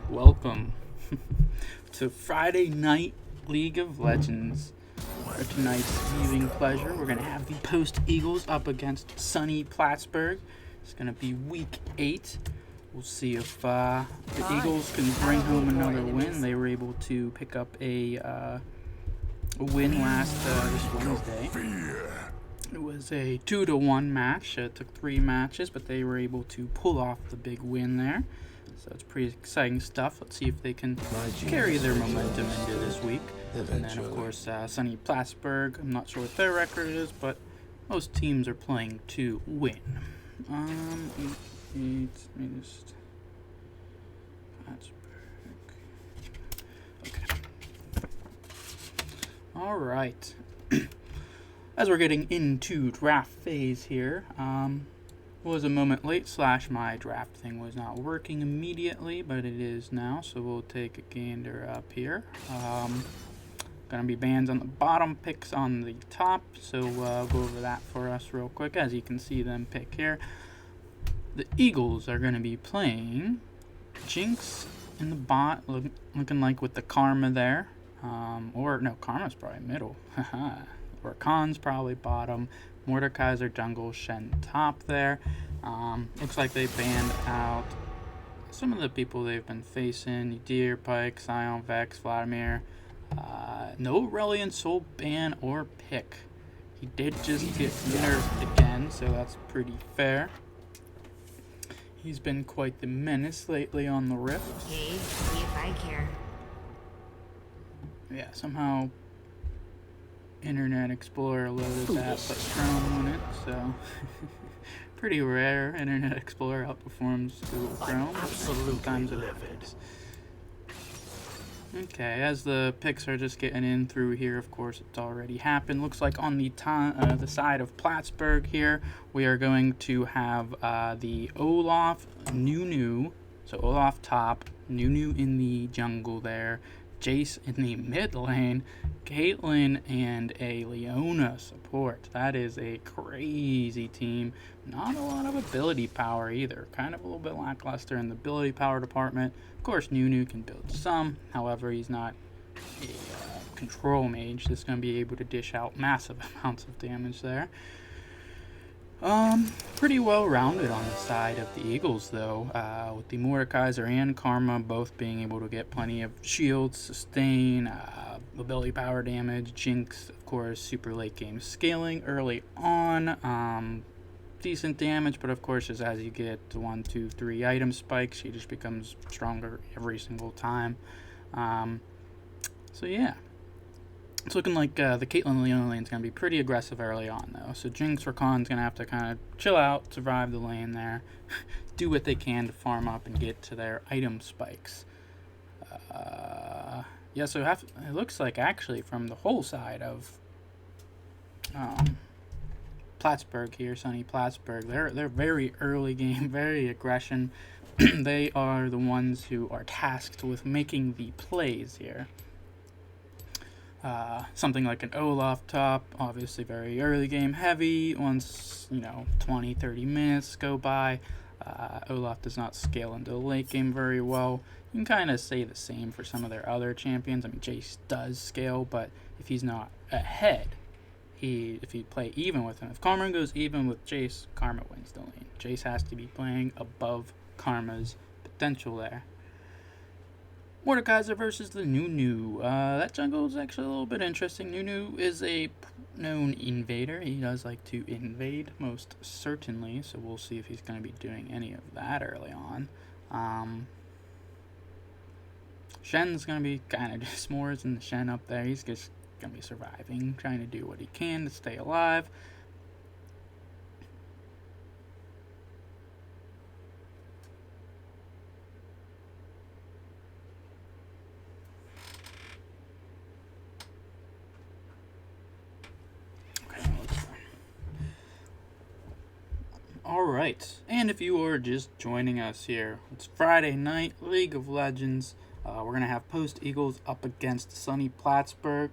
Welcome to Friday Night League of Legends. For tonight's viewing pleasure, we're going to have the Post Eagles up against SUNY Plattsburgh. It's going to be week 8. We'll see if the Eagles can bring home another win. They were able to pick up a win this Wednesday. It was a 2-1 match. It took 3 matches, but they were able to pull off the big win there. So it's pretty exciting stuff. Let's see if they can carry their momentum into this week. And then, of course, SUNY Plattsburgh. I'm not sure what their record is, but most teams are playing to win. Okay. All right. As we're getting into draft phase here, was a moment late / my draft thing was not working immediately, but it is now, so we'll take a gander up here. Gonna be bans on the bottom, picks on the top, so I'll go over that for us real quick. As you can see them pick here, the Eagles are gonna be playing Jinx in the bot, looking like with the Karma there, or no, Karma's probably middle. Or Khan's probably bottom, Mordekaiser jungle, Shen top there. Looks like they banned out some of the people they've been facing: Deer, Pike, Sion, Vex, Vladimir. No Reliant Soul ban or pick. He did just get nerfed again, so that's pretty fair. He's been quite the menace lately on the Rift. Okay, see if I care. Yeah, somehow Internet Explorer loaded that, but Chrome on it, so pretty rare. Internet Explorer outperforms Google Chrome. Sometimes it happens. Okay, as the picks are just getting in through here, of course it's already happened. Looks like on the side of Plattsburgh here, we are going to have the Olaf, Nunu, so Olaf top, Nunu in the jungle there, Jace in the mid lane, Caitlyn, and a Leona support. That is a crazy team. Not a lot of ability power either. Kind of a little bit lackluster in the ability power department. Of course, Nunu can build some. However, he's not a control mage that's going to be able to dish out massive amounts of damage there. Pretty well rounded on the side of the Eagles though, with the Mordekaiser and Karma both being able to get plenty of shields, sustain, ability power damage. Jinx, of course, super late game scaling early on, decent damage, but of course as you get 1, 2, 3 item spikes, she just becomes stronger every single time. So yeah. It's looking like the Caitlyn Leona lane is going to be pretty aggressive early on, though. So Jinx or Khan's going to have to kind of chill out, survive the lane there, do what they can to farm up and get to their item spikes. Yeah, so it looks like actually from the whole side of Plattsburgh here, SUNY Plattsburgh, they're very early game, very aggression. They are the ones who are tasked with making the plays here. Something like an Olaf top, obviously very early game heavy. Once, 20, 30 minutes go by, Olaf does not scale into the late game very well. You can kind of say the same for some of their other champions. I mean, Jace does scale, but if he's not ahead, if you play even with him, if Karma goes even with Jace, Karma wins the lane. Jace has to be playing above Karma's potential there. Mordekaiser versus the Nunu. That jungle is actually a little bit interesting. Nunu is a known invader. He does like to invade, most certainly. So we'll see if he's going to be doing any of that early on. Shen's going to be kind of just Smorrs and the Shen up there. He's just going to be surviving, trying to do what he can to stay alive. Alright, and if you are just joining us here, it's Friday Night League of Legends. We're going to have Post Eagles up against SUNY Plattsburgh.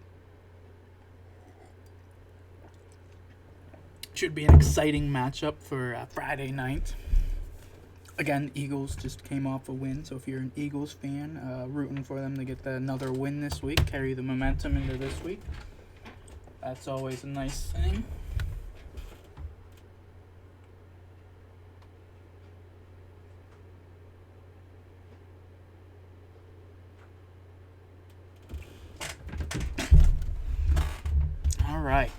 Should be an exciting matchup for Friday night. Again, Eagles just came off a win, so if you're an Eagles fan, rooting for them to get another win this week, carry the momentum into this week. That's always a nice thing. All right.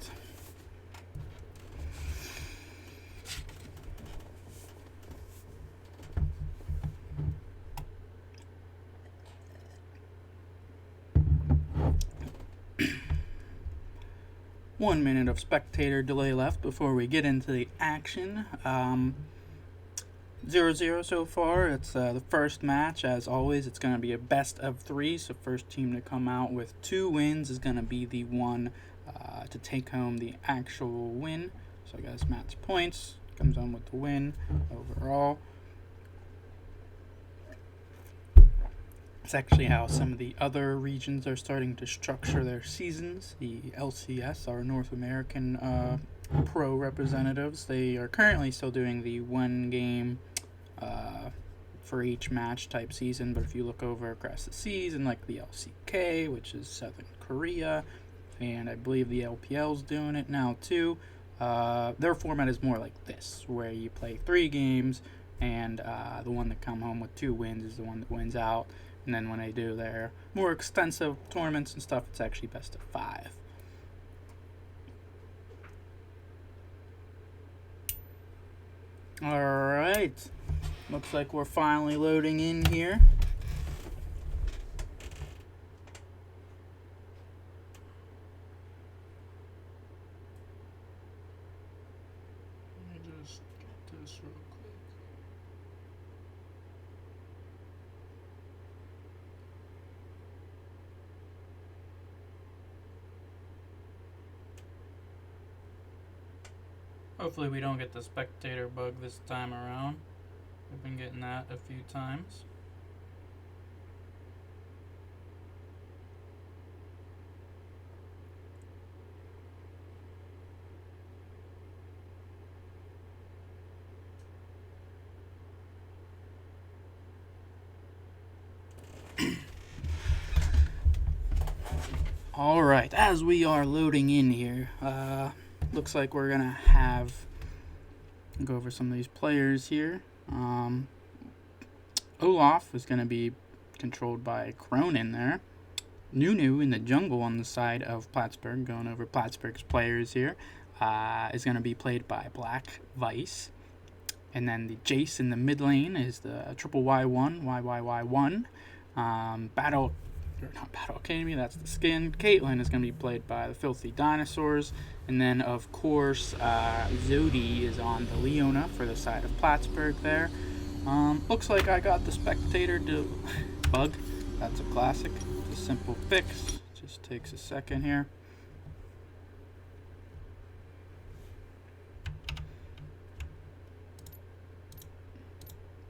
One minute of spectator delay left before we get into the action. 0-0 so far. It's the first match. As always, it's going to be a best of 3. So first team to come out with 2 wins is going to be the one to take home the actual win. So I guess match points comes on with the win overall. It's actually how some of the other regions are starting to structure their seasons. The LCS, our North American pro representatives, they are currently still doing the 1 game for each match type season. But if you look over across the seas, and like the LCK, which is Southern Korea, and I believe the LPL's doing it now too, their format is more like this, where you play 3 games, and the one that come home with 2 wins is the one that wins out. And then when they do their more extensive tournaments and stuff, it's actually best of 5. Alright. Looks like we're finally loading in here. Let me just get this real quick. Hopefully we don't get the spectator bug this time around. We've been getting that a few times. Alright, as we are loading in here, looks like we're gonna go over some of these players here. Olaf is gonna be controlled by Cronin there. Nunu in the jungle on the side of Plattsburgh, going over Plattsburgh's players here, is gonna be played by Black Vice. And then the Jace in the mid lane is the triple Y1, YYY1. Not Battle Academy, that's the skin. Caitlyn is going to be played by the Filthy Dinosaurs. And then, of course, Zodi is on the Leona for the side of Plattsburgh there. Looks like I got the spectator bug. That's a classic. It's a simple fix. Just takes a second here.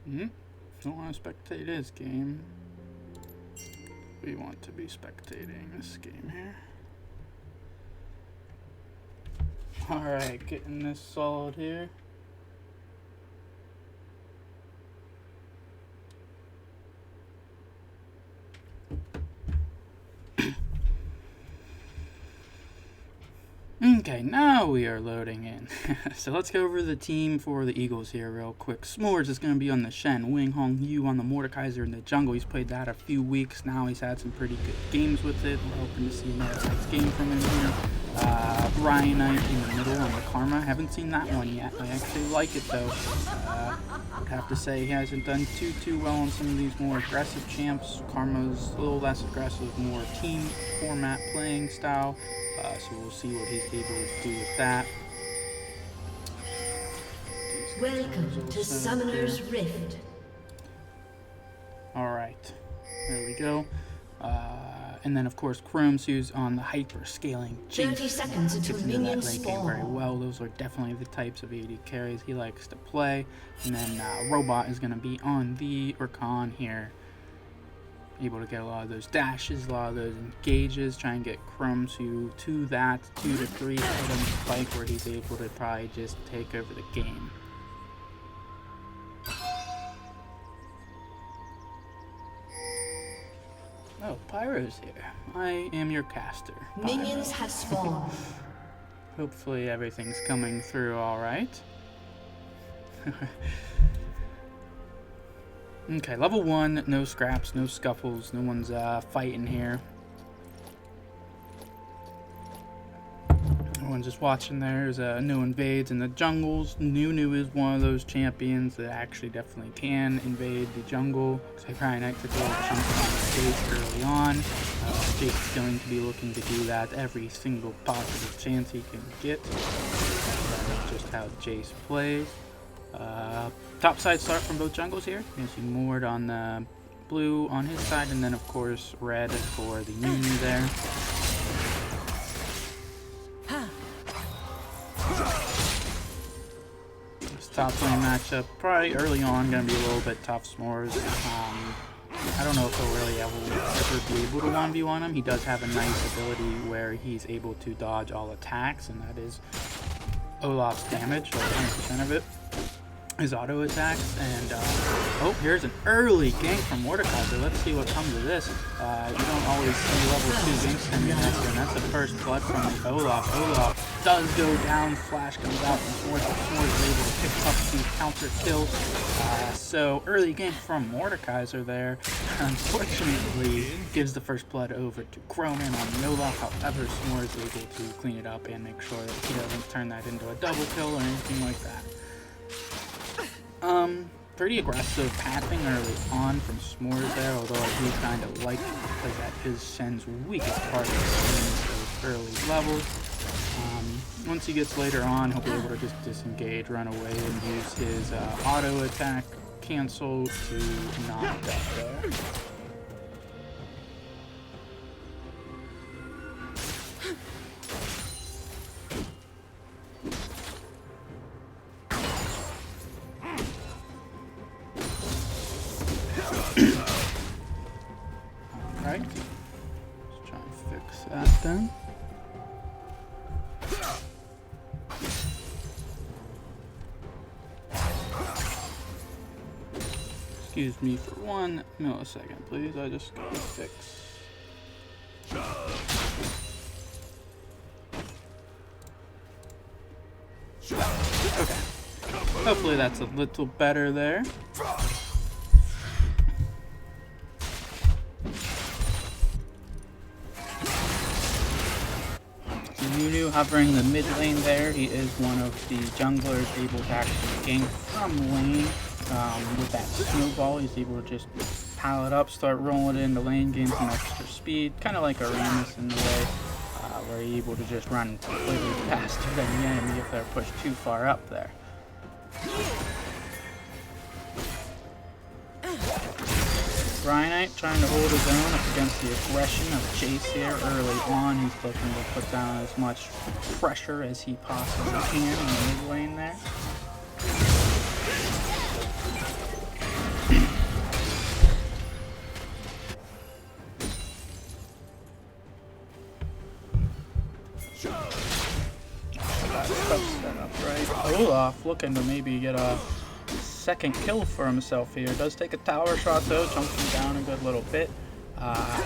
Don't want to spectate this game. We want to be spectating this game here. Alright, getting this solid here. Okay, now we are loading in. So let's go over the team for the Eagles here real quick. Smorrs is going to be on the Shen. WangHongYue on the Mordekaiser in the jungle. He's played that a few weeks now. He's had some pretty good games with it. We're hoping to see another nice game from him here. Ryanite in the middle on the Karma. Haven't seen that one yet. I actually like it though. Would have to say he hasn't done too well on some of these more aggressive champs. Karma's a little less aggressive, more team format playing style. So we'll see what he's able to do with that. Welcome to Summoner's Rift. Alright, there we go. And then of course Chromsu's on the hyper scaling. 30 seconds until minions spawn. Very well. Those are definitely the types of AD carries he likes to play. And then Robot is going to be on the Urkon here. Able to get a lot of those dashes, a lot of those engages, try and get Chromsu to that 2 to 3 item spike where he's able to probably just take over the game. Pyro's here. I am your caster. Minions have spawned. Hopefully everything's coming through alright. Okay, level 1, no scraps, no scuffles, no one's fighting here. Everyone's just watching there. There's no invades in the jungles. Nunu is one of those champions that actually definitely can invade the jungle. Looks like Ryanite took a little chunk on Jace early on. Jace is going to be looking to do that every single possible chance he can get. That's just how Jace plays. Top side start from both jungles here. You can see Moored on the blue on his side, and then of course red for the Nunu there. This top lane matchup probably early on gonna be a little bit tough. Smorrs. I don't know if he'll really ever be able to 1v1 him. He does have a nice ability where he's able to dodge all attacks, and that is Olaf's damage, like 100% of it. His auto attacks, and oh, here's an early gank from Mordekaiser. Let's see what comes of this. You don't always see level 2 ganks coming after, and that's the first blood from the Olaf. Olaf does go down, flash comes out, and Smorrs is able to pick up the counter kill. So early gank from Mordekaiser there, unfortunately gives the first blood over to Cronin on the Olaf. However, Smorrs is able to clean it up and make sure that he doesn't turn that into a double kill or anything like that. Pretty aggressive pathing early on from Smorrs there, although I do kind of like it because that is Shen's weakest part of the game, those early levels. Once he gets later on, he'll be able to just disengage, run away, and use his auto attack cancel to knock that there. Alright, let's try and fix that then. Excuse me for 1 millisecond, please. I just gotta fix. Okay. Hopefully that's a little better there. Nunu hovering the mid lane there. He is one of the junglers able to actually gank from lane. With that snowball, he's able to just pile it up, start rolling it into lane, gain some extra speed, kind of like a Ramus in the way, where you're able to just run completely faster than the enemy if they're pushed too far up there. Ryanite trying to hold his own up against the aggression of Jace here early on. He's looking to put down as much pressure as he possibly can in the mid lane there. Olaf looking to maybe get a second kill for himself here. Does take a tower shot though, chunks him down a good little bit.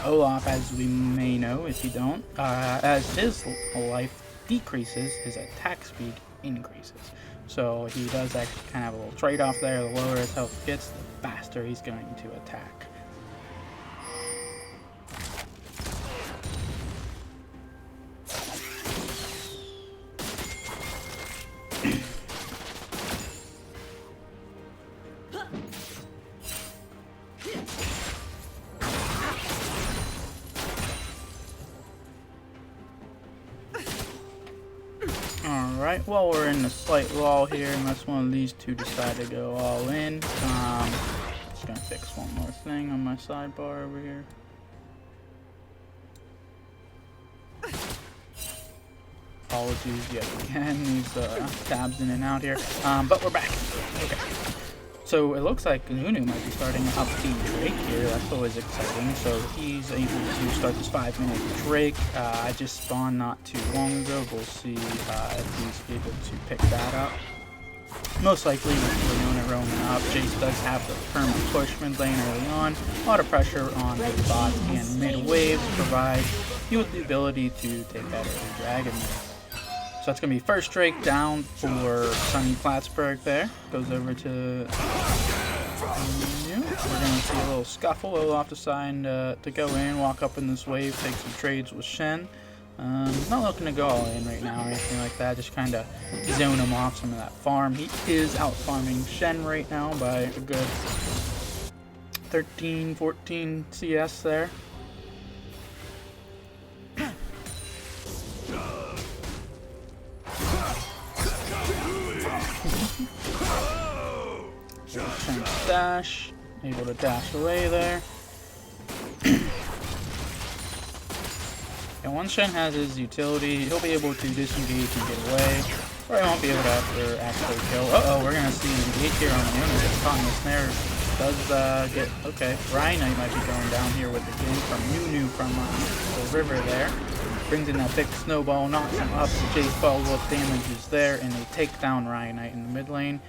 Olaf, as we may know, if you don't, as his life decreases, his attack speed increases. So he does actually kind of have a little trade-off there. The lower his health gets, the faster he's going to attack. Alright, well, we're in a slight lull here unless one of these two decide to go all in. Just gonna fix one more thing on my sidebar over here. Apologies yet again, these tabs in and out here. But we're back. Okay. So it looks like Nunu might be starting an up-team Drake here. That's always exciting. So he's able to start this 5-minute Drake. I just spawned not too long ago. We'll see if he's able to pick that up. most likely with Leona roaming up, Jace does have the permanent push mid lane early on. A lot of pressure on his bot and mid wave provides you with the ability to take out a dragon. So that's going to be first Drake down for Sunny Plattsburgh there. Goes over to... We're going to see a little scuffle. Olaf decide to go in, walk up in this wave, take some trades with Shen. Not looking to go all in right now or anything like that, just kind of zone him off some of that farm. He is out farming Shen right now by a good 13, 14 CS there. Shen's dash, able to dash away there. And once Shen has his utility, he'll be able to disengage and get away. Or he won't be able to actually kill. Uh-oh, we're going to see engage here on the Leona. Gets caught in the snare. Does get... Okay, Ryanite might be going down here with the gank from Nunu from the river there. Brings in that big snowball, knocks him up. The Jace follow-up damage is there, and they take down Ryanite in the mid lane.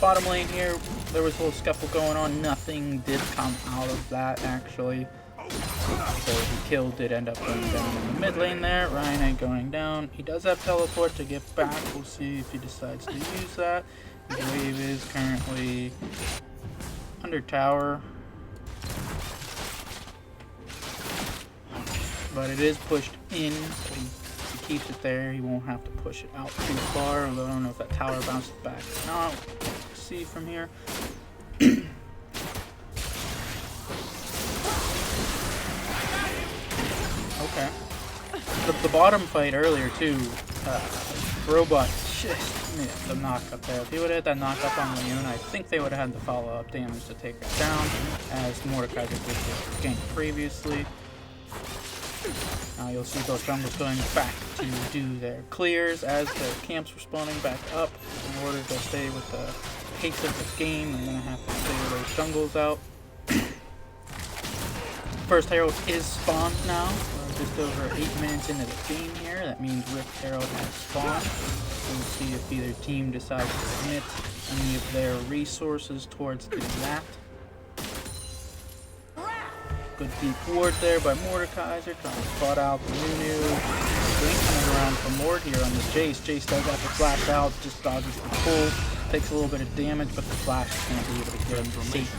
Bottom lane here, there was a little scuffle going on. Nothing did come out of that, actually. So the kill did end up going down in the mid lane there. Ryanite going down. He does have teleport to get back. We'll see if he decides to use that. His wave is currently under tower. But it is pushed in. So he keeps it there. He won't have to push it out too far. Although I don't know if that tower bounces back or not. We'll see from here. Okay. The bottom fight earlier too, Robot just missed the knock up there. If he would have hit that knock up on Leona, I think they would have had the follow-up damage to take her down, as Mordecai did with the gank previously. Now you'll see both jungles going back to do their clears as their camps are spawning back up. In order to stay with the pace of the game, they're going to have to clear those jungles out. First Herald is spawned now. We're just over 8 minutes into the game here. That means Rift Herald has spawned. We'll see if either team decides to commit any of their resources towards doing that. Good deep ward there by Mordekaiser, trying to spot out the Nunu. Blink coming around for Mord here on the Jace. Jace does have to flash out, just dodges the pull. Takes a little bit of damage, but the flash is going to be able to get him safe.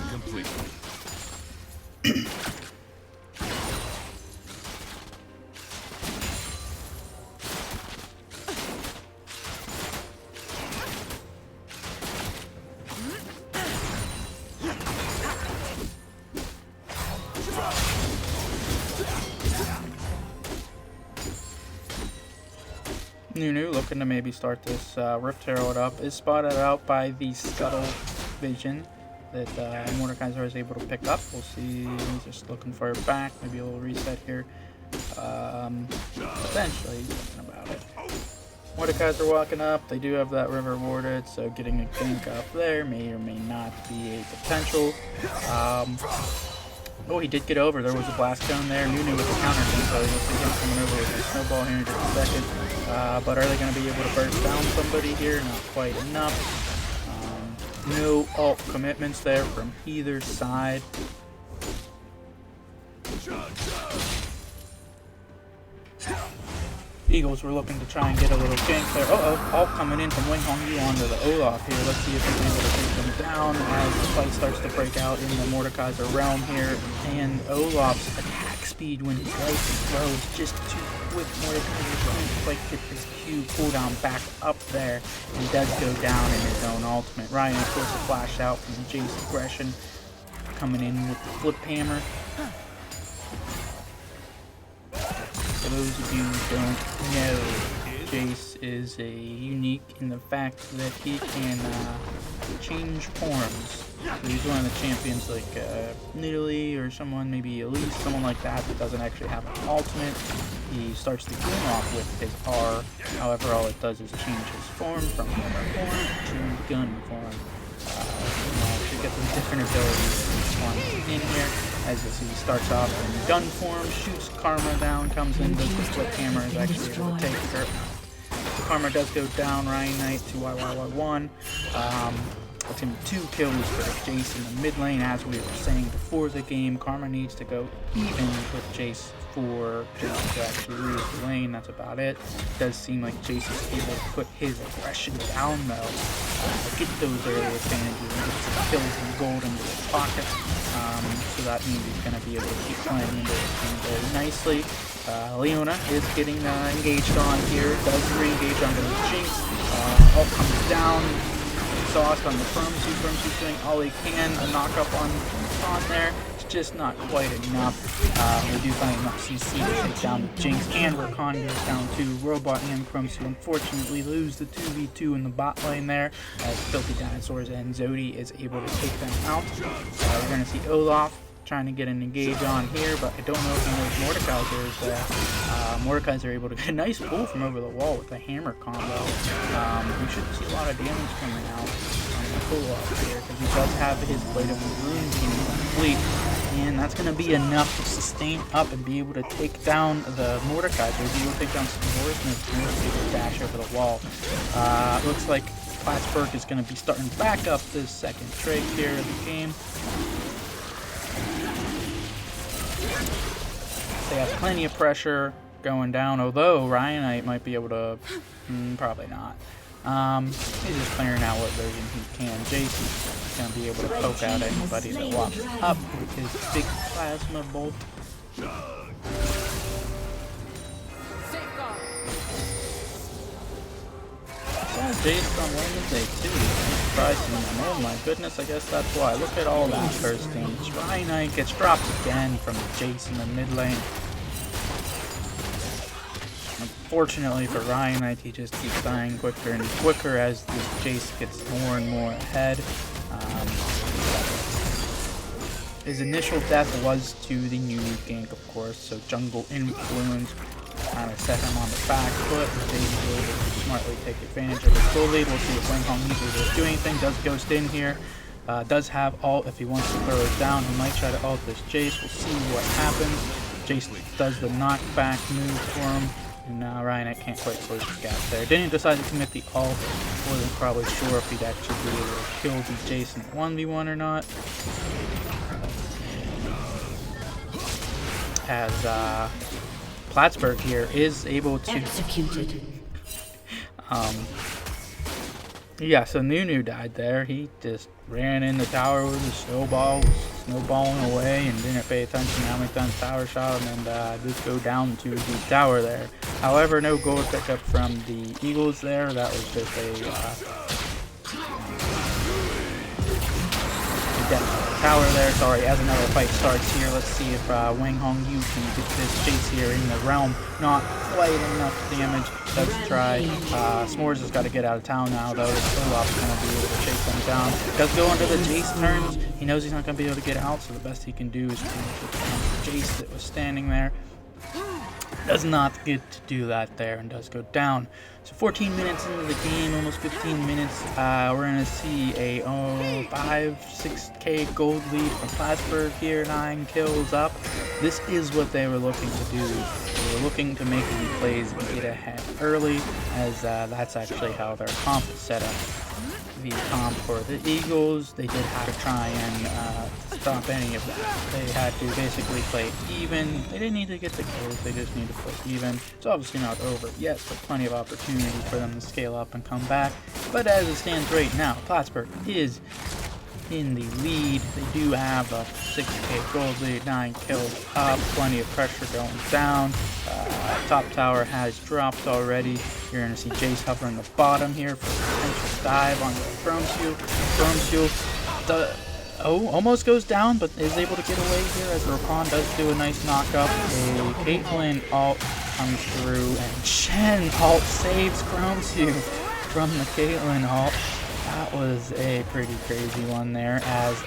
Nunu looking to maybe start this Rift Herald up, is spotted out by the Scuttle Vision that Mordekaiser is able to pick up. We'll see, he's just looking for it back, maybe a little reset here. Eventually, he's thinking about it. Mordekaiser walking up, they do have that river warded, so getting a gank up there may or may not be a potential. Oh, he did get over. There was a blast cone there. Nunu with the counter thing, so you'll see him coming over with a snowball here in just a second. But are they going to be able to burst down somebody here? Not quite enough. No ult commitments there from either side. Eagles were looking to try and get a little gank there. Ult coming in from WangHongYue onto the Olaf here. Let's see if he's able to take them down as the fight starts to break out in the Mordekaiser realm here. And Olaf's attack speed when his life is low is just too quick. Mordekaiser can't quite get his Q cooldown back up there and does go down in his own ultimate. Ryan forced a flash out from Jace's aggression, coming in with the flip hammer. For those of you who don't know, Jace is unique in the fact that he can change forms. So he's one of the champions like Nidalee or someone, maybe Elise, someone like that doesn't actually have an ultimate. He starts the game off with his R, however all it does is change his form from hammer form to gun form. To get some different abilities each one in here. As you see, he starts off in gun form, shoots Karma down, comes in, does the flip hammer, is actually able to take her. Karma does go down. Ryanite to YYY1. It's him 2 kills for Jace in the mid lane. As we were saying before the game, Karma needs to go even with Jace for Jace to actually lose the lane. That's about it. It does seem like Jace is able to put his aggression down though. Get those early advantages and get some kills and gold into his pocket. So that means he's going to be able to keep playing into this game very nicely. Leona is getting engaged on here. Does re-engage onto the Jinx. Ult comes down. Exhaust on the Chromsu. Chromsu's doing all he can. A knock up on there. It's just not quite enough. We do find enough CC to take down the Jinx. And Rakan goes down to Robot and Chromsu. Unfortunately, lose the 2v2 in the bot lane there. As Filthy Dinosaurs and Zodi is able to take them out. We're going to see Olaf trying to get an engage on here, but I don't know if he knows Mordekaiser is there. Mordekaiser able to get a nice pull from over the wall with the hammer combo. We should see a lot of damage coming out on the pull-off here, because he does have his Blade of the Rune team complete, and that's going to be enough to sustain up and be able to take down the Mordekaiser. He will take down Smorrs, and Smorrs is able to dash over the wall. Looks like Plattsburgh is going to be starting back up this second trade here in the game. They have plenty of pressure going down, although Ryanite might be able to, probably not. He's just clearing out what version he can. Jace is going to be able to poke out anybody that walks up with his big plasma bolt. Jace on Wednesday too. Surprising them. Oh my goodness, I guess that's why. Look at all that first damage. Ryanite gets dropped again from Jace in the mid lane. Unfortunately for Ryanite, he just keeps dying quicker and quicker as this Jace gets more and more ahead. His initial death was to the new gank, of course, so jungle influence kind of set him on the back foot. Jace was able to smartly take advantage of his full lead. We'll see if WangHongYue is able to do anything. Does ghost in here. Does have ult if he wants to throw it down. He might try to ult this Jace. We'll see what happens. Jace does the knockback move for him. And now Ryanite can't quite close the gap there. Denny decided to commit the ult. Wasn't probably sure if he'd actually be able to kill the Jace in 1v1 or not. As Plattsburgh here is able to executed. Yeah, so Nunu died there. He just ran in the tower with a snowball, was snowballing away, and didn't pay attention how many times tower shot him, and just go down to the tower there. However, no gold pickup from the Eagles there. That was just a tower there. Sorry, as another fight starts here, let's see if WangHongYue can get this Jace here in the realm. Not quite enough damage. Let's try. Smorrs has got to get out of town now, though. Olaf's going to be able to chase them down. Does go under the Jace turns. He knows he's not going to be able to get out, so the best he can do is to take down the Jace that was standing there. Does not get to do that there and does go down. So 14 minutes into the game, almost 15 minutes, we're going to see a 5-6k gold lead from Plattsburgh here, 9 kills up. This is what they were looking to do. They were looking to make the plays and get ahead early, as that's actually how their comp is set up. The comp for the Eagles, they did have to try and stop any of that. They had to basically play even. They didn't need to get the kills, they just need to play even. It's obviously not over yet, but plenty of opportunity for them to scale up and come back. But as it stands right now, Plattsburgh is in the lead. They do have a 6k gold lead, 9 kills up, plenty of pressure going down. Top tower has dropped already. You're going to see Jace hovering the bottom here for a potential dive on the Chromsu. Almost goes down, but is able to get away here as Rakan does do a nice knockup. A Caitlyn ult comes through, and Shen ult saves Chromsu from the Caitlyn ult. That was a pretty crazy one there, as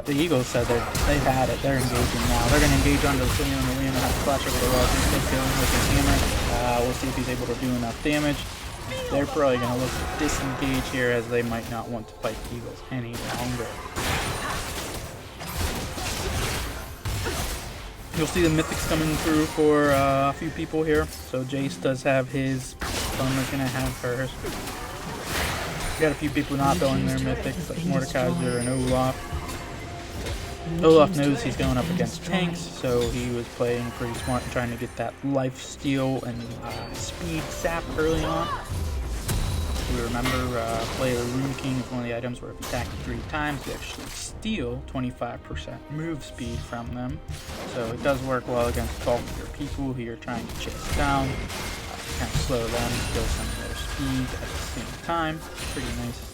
the Eagles said they've had it. They're engaging now. They're going to engage onto the Leona. The Leona has a flash over the wall. He's going to with his hammer. We'll see if he's able to do enough damage. They're probably going to look to disengage here, as they might not want to fight the Eagles any longer. You'll see the mythics coming through for a few people here. So Jace does have his Plumber's gonna have hers. Got a few people not building their mythics, like Mordekaiser and Olaf. Olaf knows he's going up against tanks, so he was playing pretty smart and trying to get that life steal and speed sap early on. We remember play the Rune King is one of the items where if you attack 3 times, you actually steal 25% move speed from them. So it does work well against bulkier people who you're trying to chase down. Kind of slow them, kill some of their speed at the same time. Pretty nice.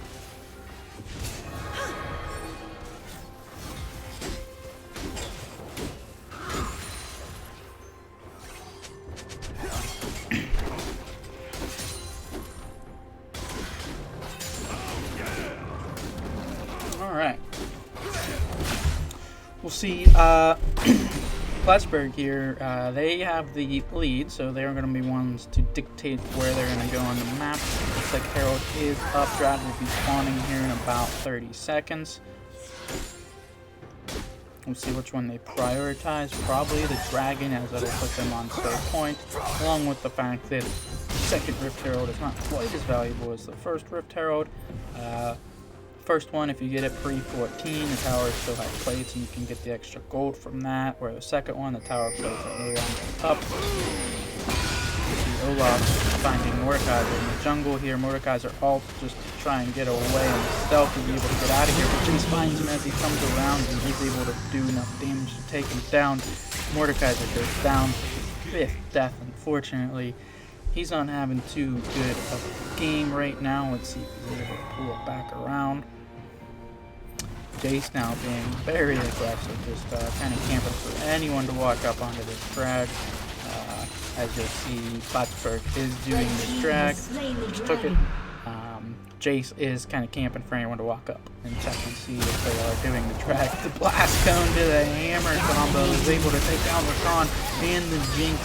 Alright. We'll see. Plattsburgh here, they have the lead, so they're going to be ones to dictate where they're going to go on the map. Looks like Herald is up. Drag will be spawning here in about 30 seconds. We'll see which one they prioritize. Probably the Dragon, as that'll put them on save point, along with the fact that the second Rift Herald is not quite as valuable as the first Rift Herald. First one, if you get it pre-14, the tower still has plates and you can get the extra gold from that, where the second one, the tower plates are no longer up. See Olaf finding Mordekaiser in the jungle here. Mordekaiser ult just to try and get away and stealth to be able to get out of here, but Jace finds him as he comes around and he's able to do enough damage to take him down. Mordekaiser goes down, 5th death unfortunately. He's not having too good of a game right now. Let's see if he's able to pull it back around. Jace now being very aggressive, just kind of camping for anyone to walk up onto this drag. As you'll see, Plattsburgh is doing this drag. Just took it. Jace is kind of camping for anyone to walk up and check and see if they are doing the drag. The blast cone to the hammer combo is able to take down Rakan and the Jinx.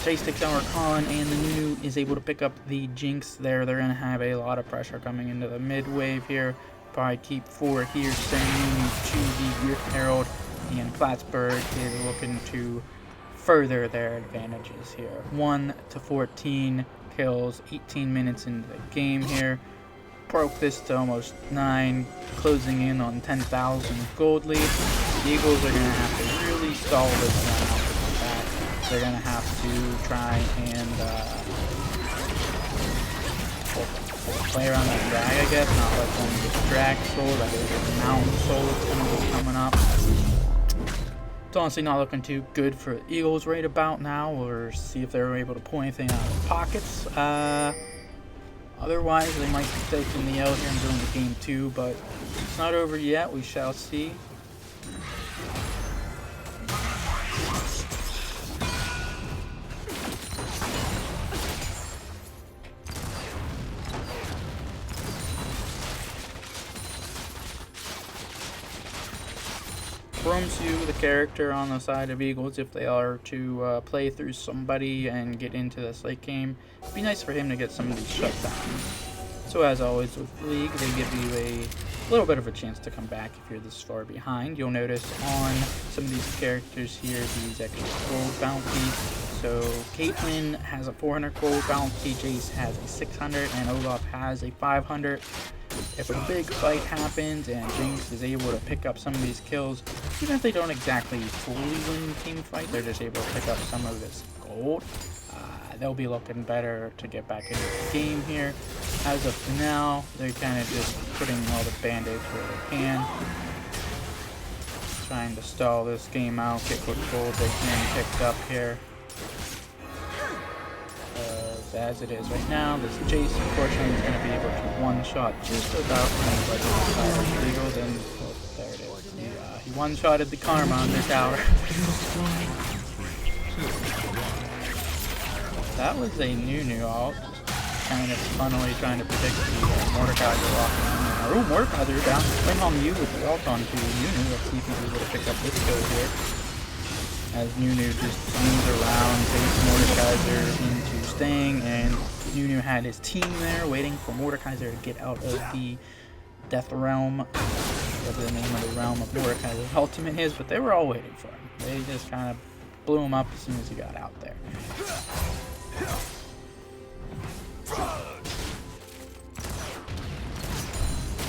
Jace takes down Rakan and the Nunu is able to pick up the Jinx there. They're going to have a lot of pressure coming into the mid wave here. Probably keep 4 here, sending to the Rift Herald, and Plattsburgh is looking to further their advantages here. 1 to 14 kills, 18 minutes into the game here. Broke this to almost 9, closing in on 10,000 gold lead. The Eagles are going to have to really stall this one out. They're going to have to try and play around that drag, I guess, not let them get drag soul, that is a mountain soul that's going to be coming up. It's honestly not looking too good for the Eagles right about now. We'll see if they're able to pull anything out of their pockets. Otherwise, they might be taking the L here and doing the game 2, but it's not over yet. We shall see. Chromsu, the character on the side of Eagles, if they are to play through somebody and get into this late game, it'd be nice for him to get some of these shutdowns. So as always with League, they give you a little bit of a chance to come back if you're this far behind. You'll notice on some of these characters here, these extra gold bounty. So Caitlyn has a 400 gold bounty, Jace has a 600, and Olaf has a 500. If a big fight happens and Jinx is able to pick up some of these kills, even if they don't exactly fully win the team fight, they're just able to pick up some of this gold. They'll be looking better to get back into the game here. As of now, they're kind of just putting all the band-aids where they can. Trying to stall this game out, get what gold they can pick up here. As it is right now, this Jace unfortunately is going to be able to one-shot just about anybody inside of the Eagles, and oh, there it is. He one-shotted the Karma on the tower. That was a Nunu ult, kind of funnily trying to predict the Mordekaiser walking in there. Oh, Mordekaiser down. WangHongYue with the ult onto Nunu. Let's see if he's able to pick up this kill here. As Nunu just swings around, takes Mordekaiser into staying, and Nunu had his team there waiting for Mordekaiser to get out of the Death Realm, whatever the name of the realm of Mordekaiser's ultimate is, but they were all waiting for him. They just kind of blew him up as soon as he got out there.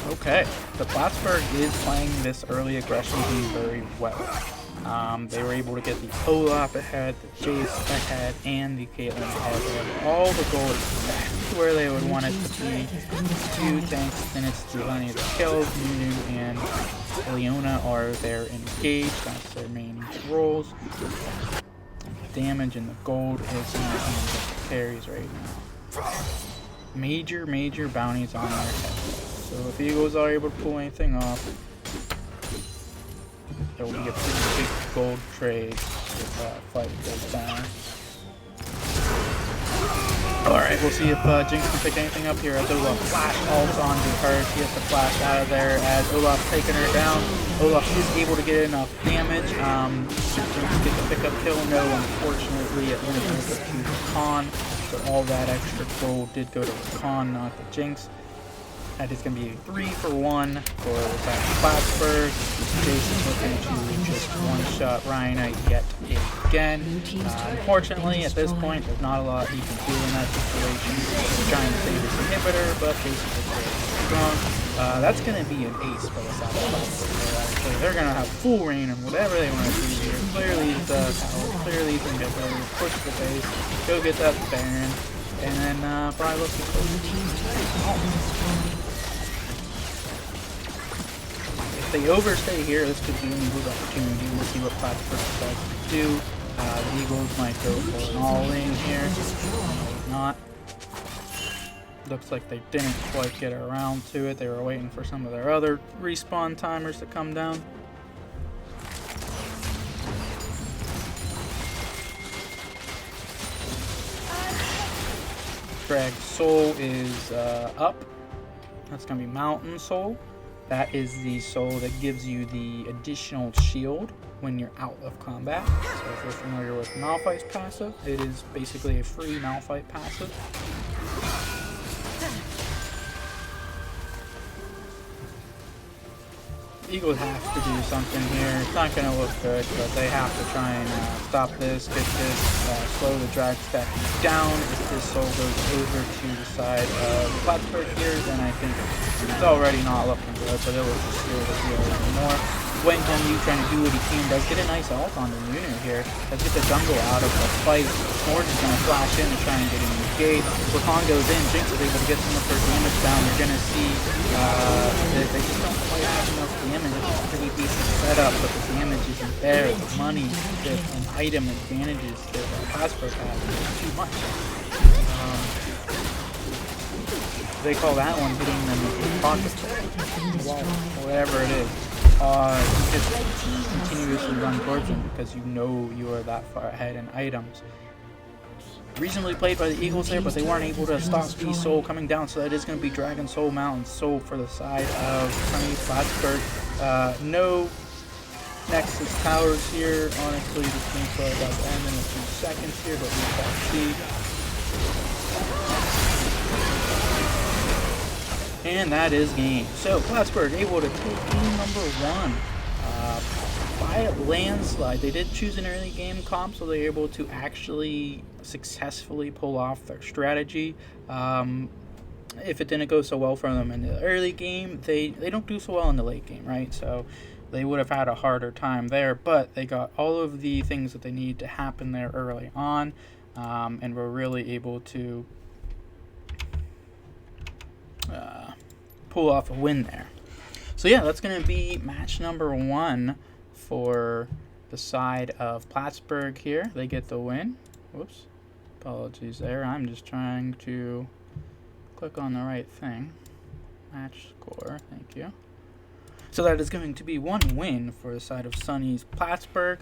Okay, the Plattsburgh is playing this early aggression game very well. They were able to get the Olaf ahead, the Jace ahead, and the Caitlyn ahead. They have all the gold exactly where they would want it to be. 2 tanks, then it's plenty of the kills. Nunu and Leona are there engaged. That's their main roles. Damage and the gold is in the hands of the carries right now. Major bounties on their head. So if Eagles are able to pull anything off, there will be a pretty big gold trade if fight goes down. Alright, we'll see if Jinx can pick anything up here as Olaf flash ults onto her. She has to flash out of there as Olaf's taking her down. Olaf is able to get enough damage. Jinx get the pickup kill. No, unfortunately, it went over to Rakan. So all that extra gold did go to Rakan, not the Jinx. That is going to be a 3-for-1 for the Plattsburgh. Jason's looking to just one-shot Ryanite yet again. Unfortunately, at this point, there's not a lot he can do in that situation. He's trying to save his inhibitor, but Jason's very strong. That's going to be an ace for the side of Plattsburgh. Actually, they're going to have full reign on whatever they want to do here. Clearly, the tower, clearly, the inhibitor, push the base, go get that Baron, and then probably look for If they overstay here, this could be an Eagles opportunity. We'll see what Plattsburgh decides to do. The Eagles might go for an all-in here. Maybe not. Looks like they didn't quite get around to it. They were waiting for some of their other respawn timers to come down. Drag Soul is up. That's going to be Mountain Soul. That is the soul that gives you the additional shield when you're out of combat. So if you're familiar with Malphite's passive, it is basically a free Malphite passive. Eagles have to do something here. It's not going to look good, but they have to try and stop this, get this, slow the drag stack down. If this soul goes over to the side of Plattsburgh here, then I think it's already not looking good, but it will just seal the deal a little more. WangHongYue trying to do what he can, does get a nice ult on the Nunu here. Does get the jungle out of the fight. Smorrs is going to flash in and try and get him engaged. Rakan goes in, Jinx is able to get some of her damage down. You're going to see that they just don't quite have enough damage. It's a pretty decent setup, but the damage isn't there. The money, the item advantages that Plattsburgh has is too much. They call that one hitting them with the pocket, whatever it is. You just continuously run towards them because you know you are that far ahead in items. Reasonably played by the Eagles there, but they weren't able to stop the Soul coming down, so that is going to be Dragon Soul, Mountain Soul for the side of Sunny Plattsburgh. No Nexus Towers here. Honestly, this game's probably about to end in a few seconds here, but we shall see. And that is game. So Plattsburgh able to take game number 1 by a landslide. They did choose an early game comp, so they were able to actually successfully pull off their strategy. If it didn't go so well for them in the early game, they don't do so well in the late game, right? So they would have had a harder time there, but they got all of the things that they need to happen there early on, and were really able to pull off a win there. So yeah, that's going to be match number 1 for the side of Plattsburgh here. They get the win. Whoops. Apologies there. I'm just trying to click on the right thing. Match score. Thank you. So that is going to be 1 win for the side of Sunny's Plattsburgh.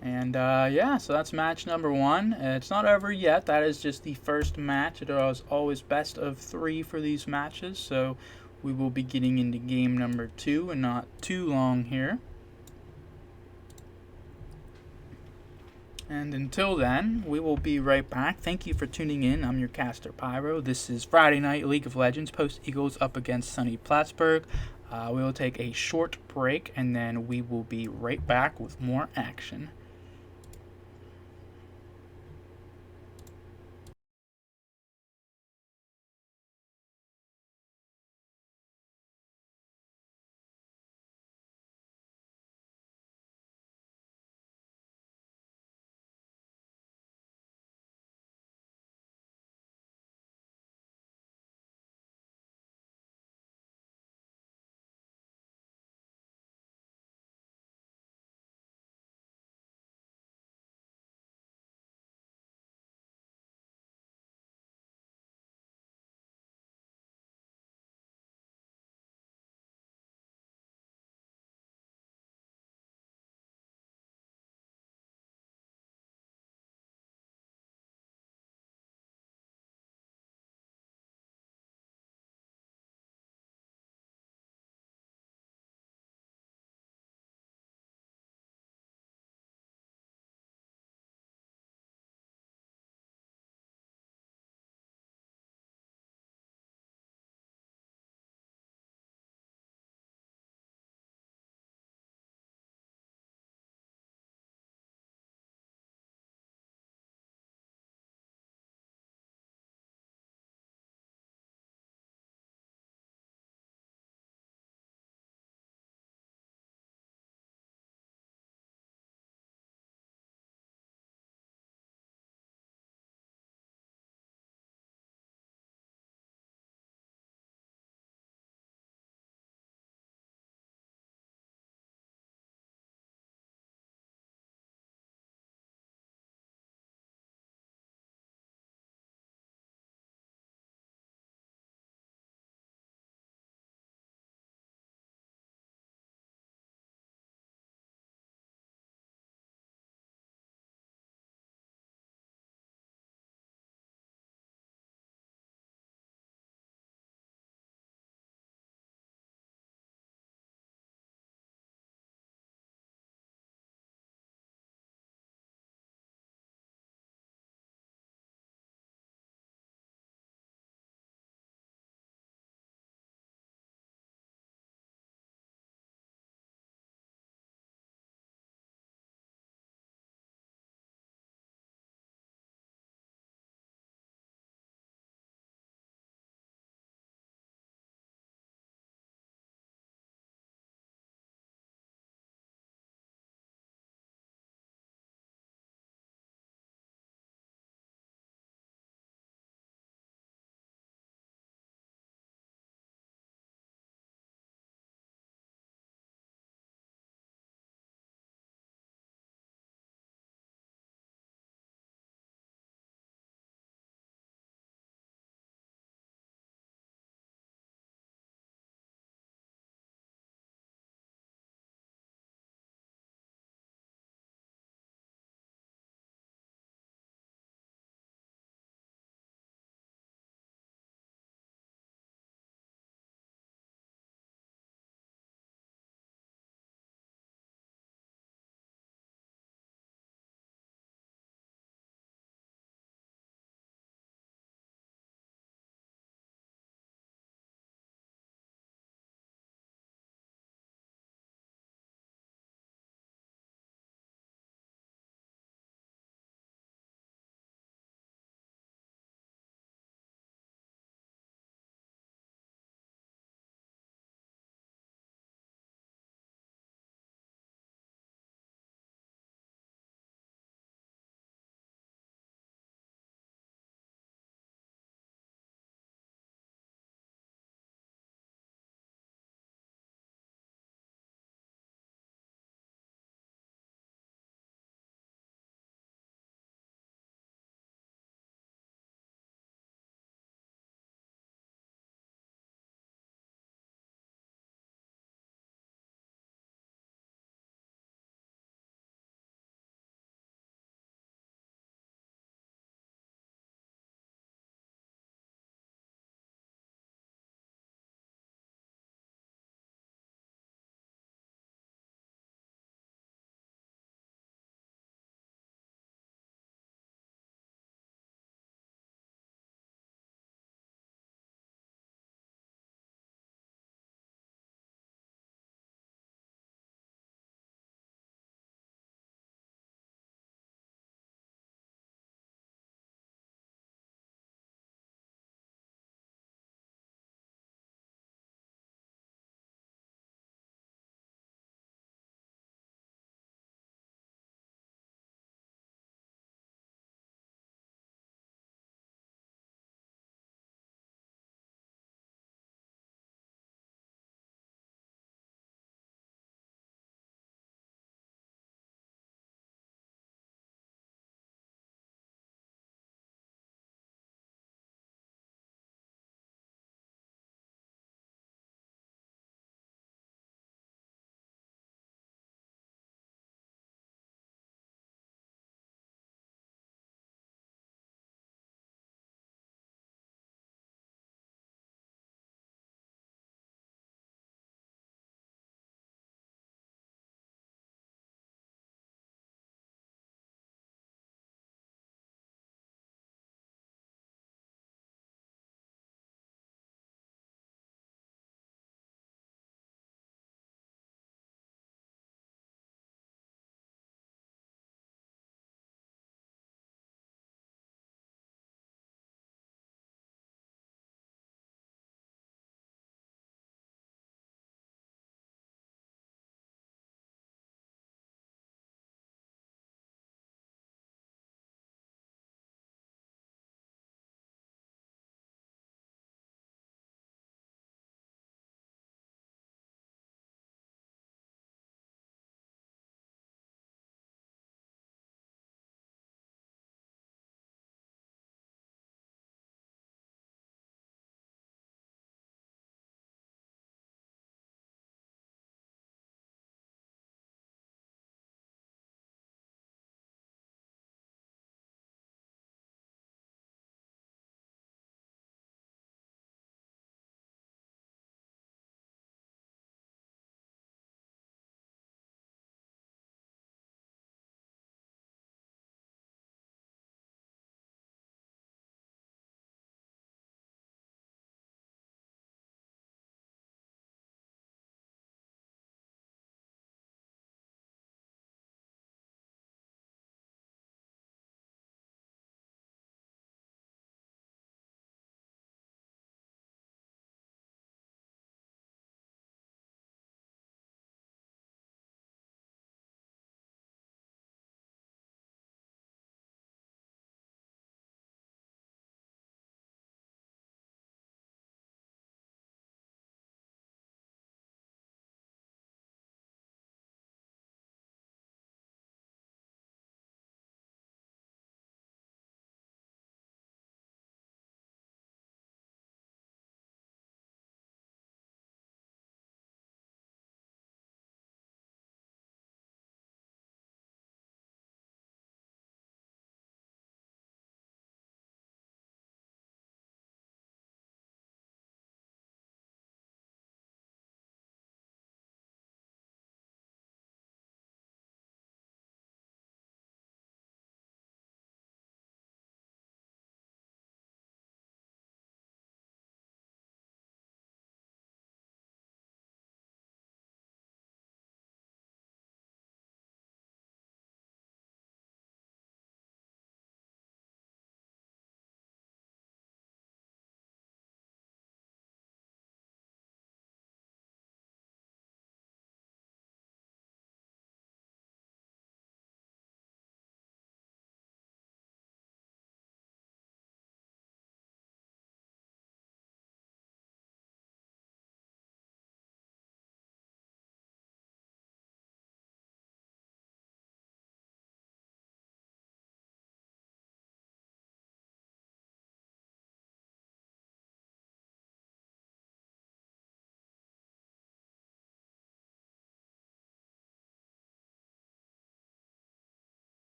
And yeah, so that's match number 1. It's not over yet. That is just the first match. It was always best of 3 for these matches. So we will be getting into game number 2 and not too long here. And until then, we will be right back. Thank you for tuning in. I'm your caster, Pyro. This is Friday Night League of Legends, Post Eagles up against Sunny Plattsburgh. We will take a short break, and then we will be right back with more action.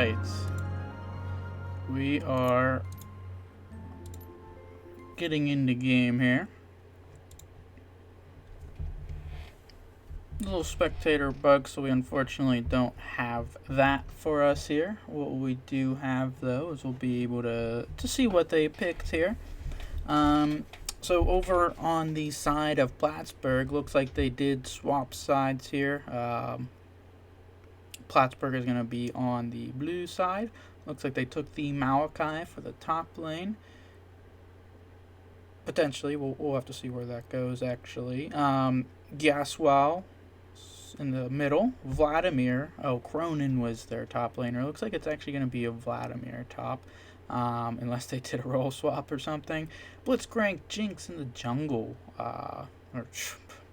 right. We are getting into game here. Little spectator bug, so we unfortunately don't have that for us here. What we do have though is we'll be able to see what they picked here. So over on the side of Plattsburgh, looks like they did swap sides here. Plattsburgh is going to be on the blue side. Looks like they took the Maokai for the top lane. Potentially, we'll have to see where that goes actually. Gaswal in the middle. Vladimir. Oh, Cronin was their top laner. Looks like it's actually going to be a Vladimir top. Unless they did a role swap or something. Blitzcrank Jinx in the jungle. Or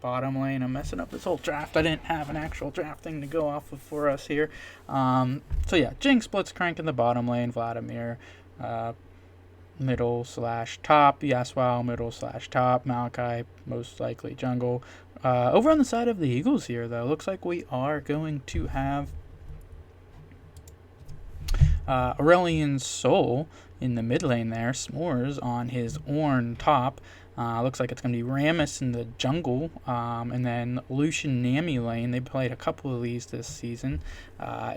bottom lane. I'm messing up this whole draft. I didn't have an actual draft thing to go off of for us here. So yeah, Jinx, Blitzcrank in the bottom lane. Vladimir, middle / top. Yaswal, middle / top. Maokai, most likely jungle. Over on the side of the Eagles here, though, looks like we are going to have Aurelian Soul in the mid lane there. Smorrs on his Ornn top. Looks like it's going to be Rammus in the jungle. And then Lucian Nami lane, they played a couple of these this season,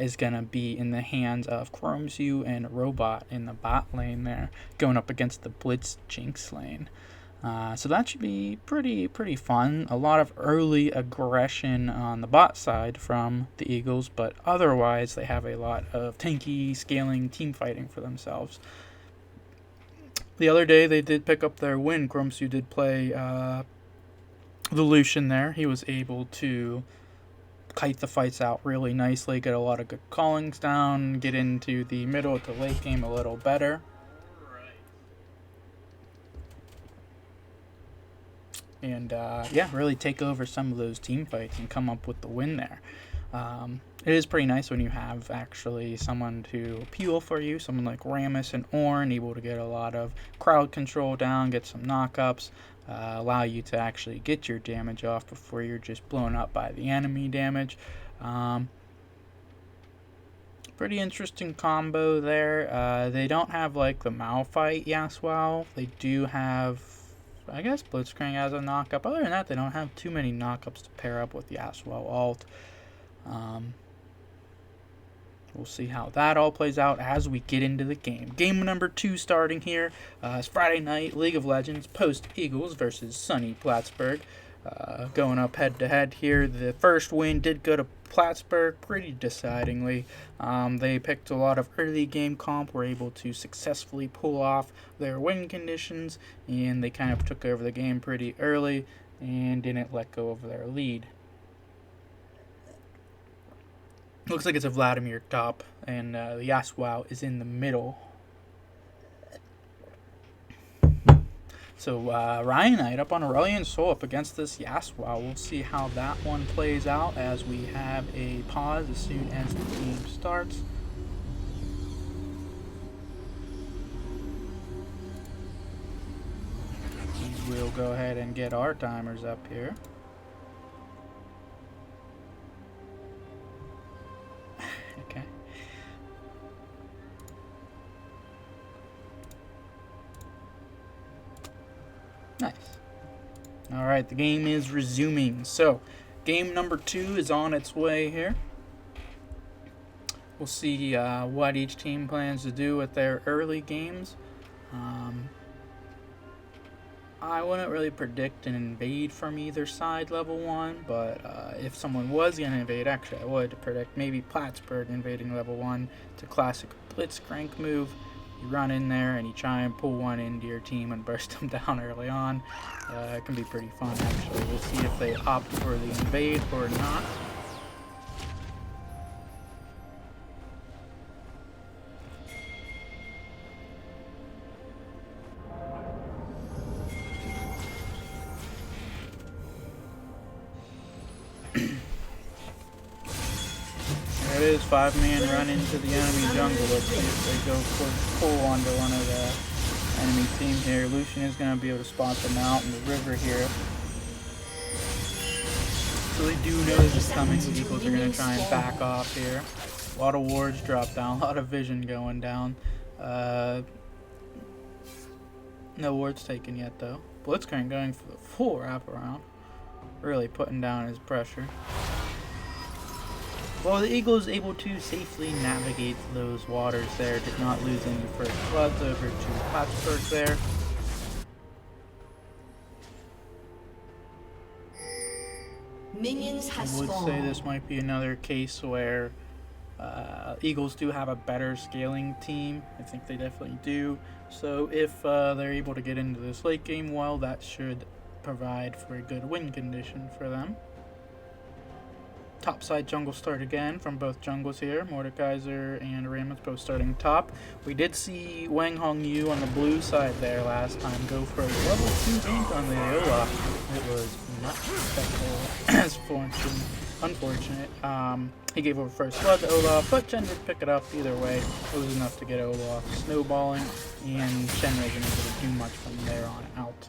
is going to be in the hands of Chromsu and Robot in the bot lane there, going up against the Blitz Jinx lane. So that should be pretty fun. A lot of early aggression on the bot side from the Eagles, but otherwise they have a lot of tanky, scaling, team fighting for themselves. The other day they did pick up their win. Chromsu did play the Lucian there. He was able to kite the fights out really nicely, get a lot of good callings down, get into the middle of the late game a little better. And yeah, really take over some of those team fights and come up with the win there. It is pretty nice when you have actually someone to appeal for you, someone like Rammus and Ornn, able to get a lot of crowd control down, get some knockups, allow you to actually get your damage off before you're just blown up by the enemy damage. Pretty interesting combo there. They don't have like the Malphite Yaswal. They do have, I guess, Blitzcrank as a knockup. Other than that, they don't have too many knockups to pair up with Yaswal ult. We'll see how that all plays out as we get into the game. Game number 2 starting here. It's Friday night, League of Legends, post-Eagles versus SUNY Plattsburgh. Going up head-to-head here. The first win did go to Plattsburgh pretty decidingly. They picked a lot of early game comp, were able to successfully pull off their win conditions, and they kind of took over the game pretty early and didn't let go of their lead. Looks like it's a Vladimir top, and the Yaswal is in the middle. So Ryanite up on Aurelian Soul up against this Yaswal. We'll see how that one plays out as we have a pause as soon as the game starts. We'll go ahead and get our timers up here. Okay. Nice. Alright, the game is resuming. So, game number 2 is on its way here. We'll see what each team plans to do with their early games. I wouldn't really predict an invade from either side level 1, but if someone was going to invade, actually I would predict maybe Plattsburgh invading level 1. It's a classic Blitzcrank move. You run in there and you try and pull one into your team and burst them down early on. It can be pretty fun actually. We'll see if they opt for the invade or not. There it is, 5-man run into the enemy jungle. Let's see if they go for pull onto one of the enemy team here. Lucian is going to be able to spot them out in the river here. So they do know this is coming. The Eagles are going to try and back off here. A lot of wards dropped down, a lot of vision going down. No wards taken yet though. Blitzcrank going for the full wraparound. Really putting down his pressure. Well, the Eagle is able to safely navigate those waters there. Did not lose any first bloods over to Plattsburgh there. Minions has I would spawned. say this might be another case where Eagles do have a better scaling team. I think they definitely do. So if they're able to get into this late game well, that should provide for a good win condition for them. Top side jungle start again from both jungles here. Mordekaiser and Rammus both starting top. We did see WangHongYue on the blue side there last time go for a level 2 gank on the Olaf. It was not successful as unfortunate. He gave over first blood to Olaf, but Chen did pick it up either way. It was enough to get Olaf snowballing, and Chen wasn't able to do much from there on out.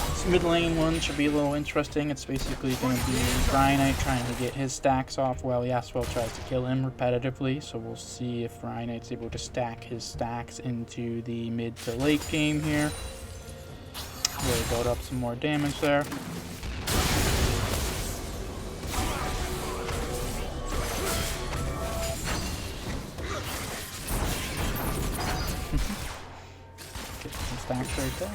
This mid lane one should be a little interesting. It's basically going to be Ryanite trying to get his stacks off while Yasuo tries to kill him repetitively. So we'll see if Ryanite's able to stack his stacks into the mid to late game here. Really build up some more damage there. Get some stacks right there.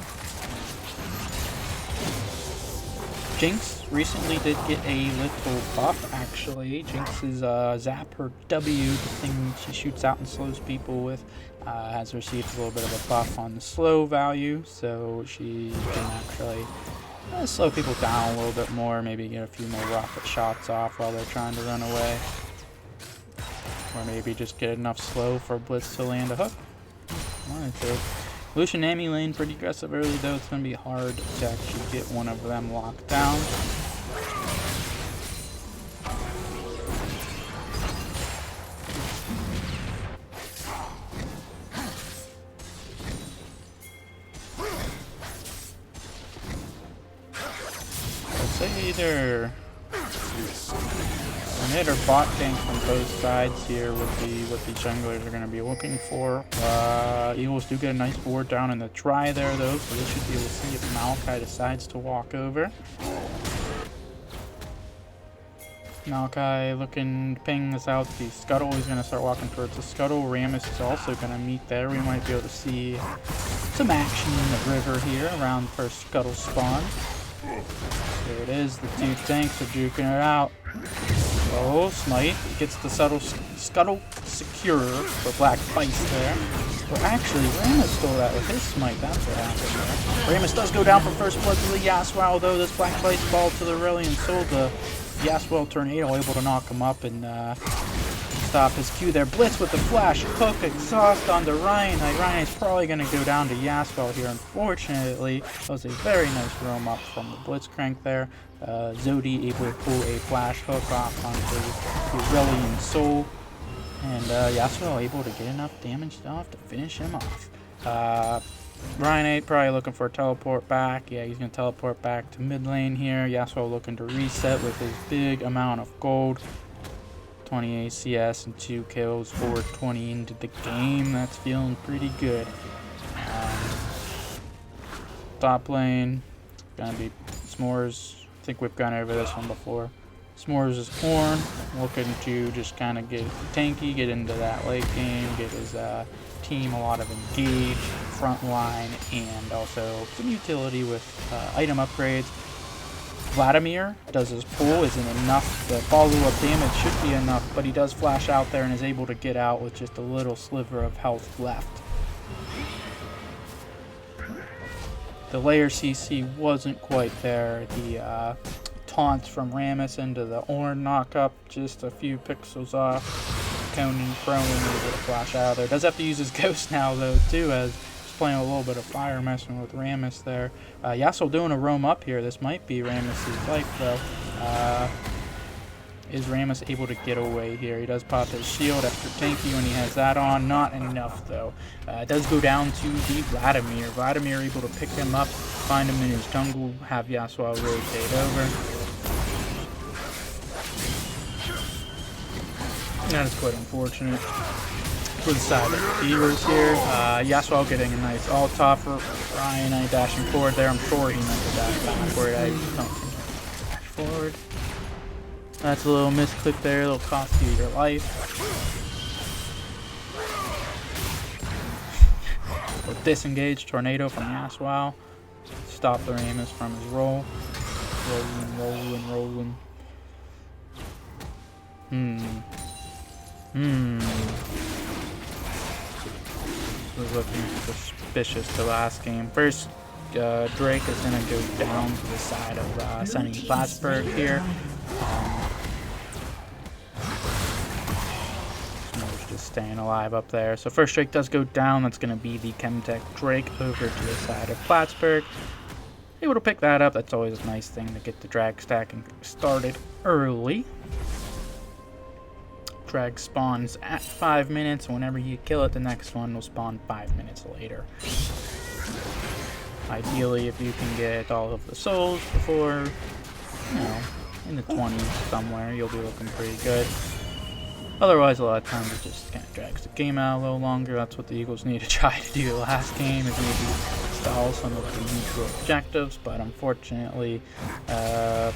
Jinx recently did get a little buff, actually. Jinx's Zap, her W, the thing she shoots out and slows people with, has received a little bit of a buff on the slow value, so she can actually slow people down a little bit more, maybe get a few more rocket shots off while they're trying to run away. Or maybe just get enough slow for Blitz to land a hook. One or two. Lucian Amy lane pretty aggressive early though. It's going to be hard to actually get one of them locked down. I'd say either mid or bot gank from both sides here would be what the junglers are going to be looking for. Eagles do get a nice board down in the try there though, so they should be able to see if Maokai decides to walk over. Maokai looking to ping this out. The Scuttle is going to start walking towards the Scuttle. Rammus is also going to meet there. We might be able to see some action in the river here around first Scuttle spawn. There it is. The two tanks are juking it out. Oh, Smite gets the Scuttle secure for Black Vice there. Well, actually, Rammus stole that with his Smite. That's what happened there. Rammus does go down for first blood to the Yasuo, although this Black Vice ball to the Aurelion sold the Yasuo Tornado, able to knock him up and stop his Q there. Blitz with the flash, hook, exhaust onto Ryanite. Ryanite's probably going to go down to Yasuo here, unfortunately. That was a very nice roam up from the Blitzcrank there. Zodi able to pull a flash hook off onto the Aurelion Soul. And Yasuo able to get enough damage off to finish him off. Ryanite probably looking for a teleport back. Yeah, he's going to teleport back to mid lane here. Yasuo looking to reset with his big amount of gold. 20 ACS and 2 kills, 420 into the game. That's feeling pretty good. Top lane, going to be Smorrs. I think we've gone over this one before. Smorrs is Horn, looking to just kind of get tanky, get into that late game, get his team a lot of engage, front line, and also some utility with item upgrades. Vladimir does his pull, isn't enough. The follow-up damage should be enough, but he does flash out there and is able to get out with just a little sliver of health left. The layer CC wasn't quite there. The taunts from Rammus into the Ornn knock-up, just a few pixels off. Conan prone, able to flash out of there. Does have to use his ghost now though too, as he's playing a little bit of fire, messing with Rammus there. Yasuo doing a roam up here. This might be Rammus' life though. Is Rammus able to get away here? He does pop his shield after tanky when he has that on. Not enough though. It does go down to the Vladimir. Vladimir able to pick him up, find him in his jungle, have Yasuo rotate over. That is quite unfortunate for the side of the Eagles here. Yasuo getting a nice alt-top for Ryanite dashing forward there. I'm sure he meant to dash backward. I don't think he meant to dash forward. That's a little misclick there. It'll cost you your life. We'll disengage Tornado from Yasuo. Stop the Ramus from his roll. Rolling. Was looking suspicious the last game. First, Drake is going to go down to the side of SUNY Plattsburgh here. Smorrs just staying alive up there. So first Drake does go down. That's going to be the Chemtech Drake over to the side of Plattsburgh. Able to pick that up. That's always a nice thing to get the drag stacking started early. Drag spawns at 5 minutes. Whenever you kill it, the next one will spawn 5 minutes later. Ideally, if you can get all of the souls before, you know, in the 20s somewhere, you'll be looking pretty good. Otherwise, a lot of times it just kind of drags the game out a little longer. That's what the Eagles need to try to do the last game, is maybe stall some of the neutral objectives. But unfortunately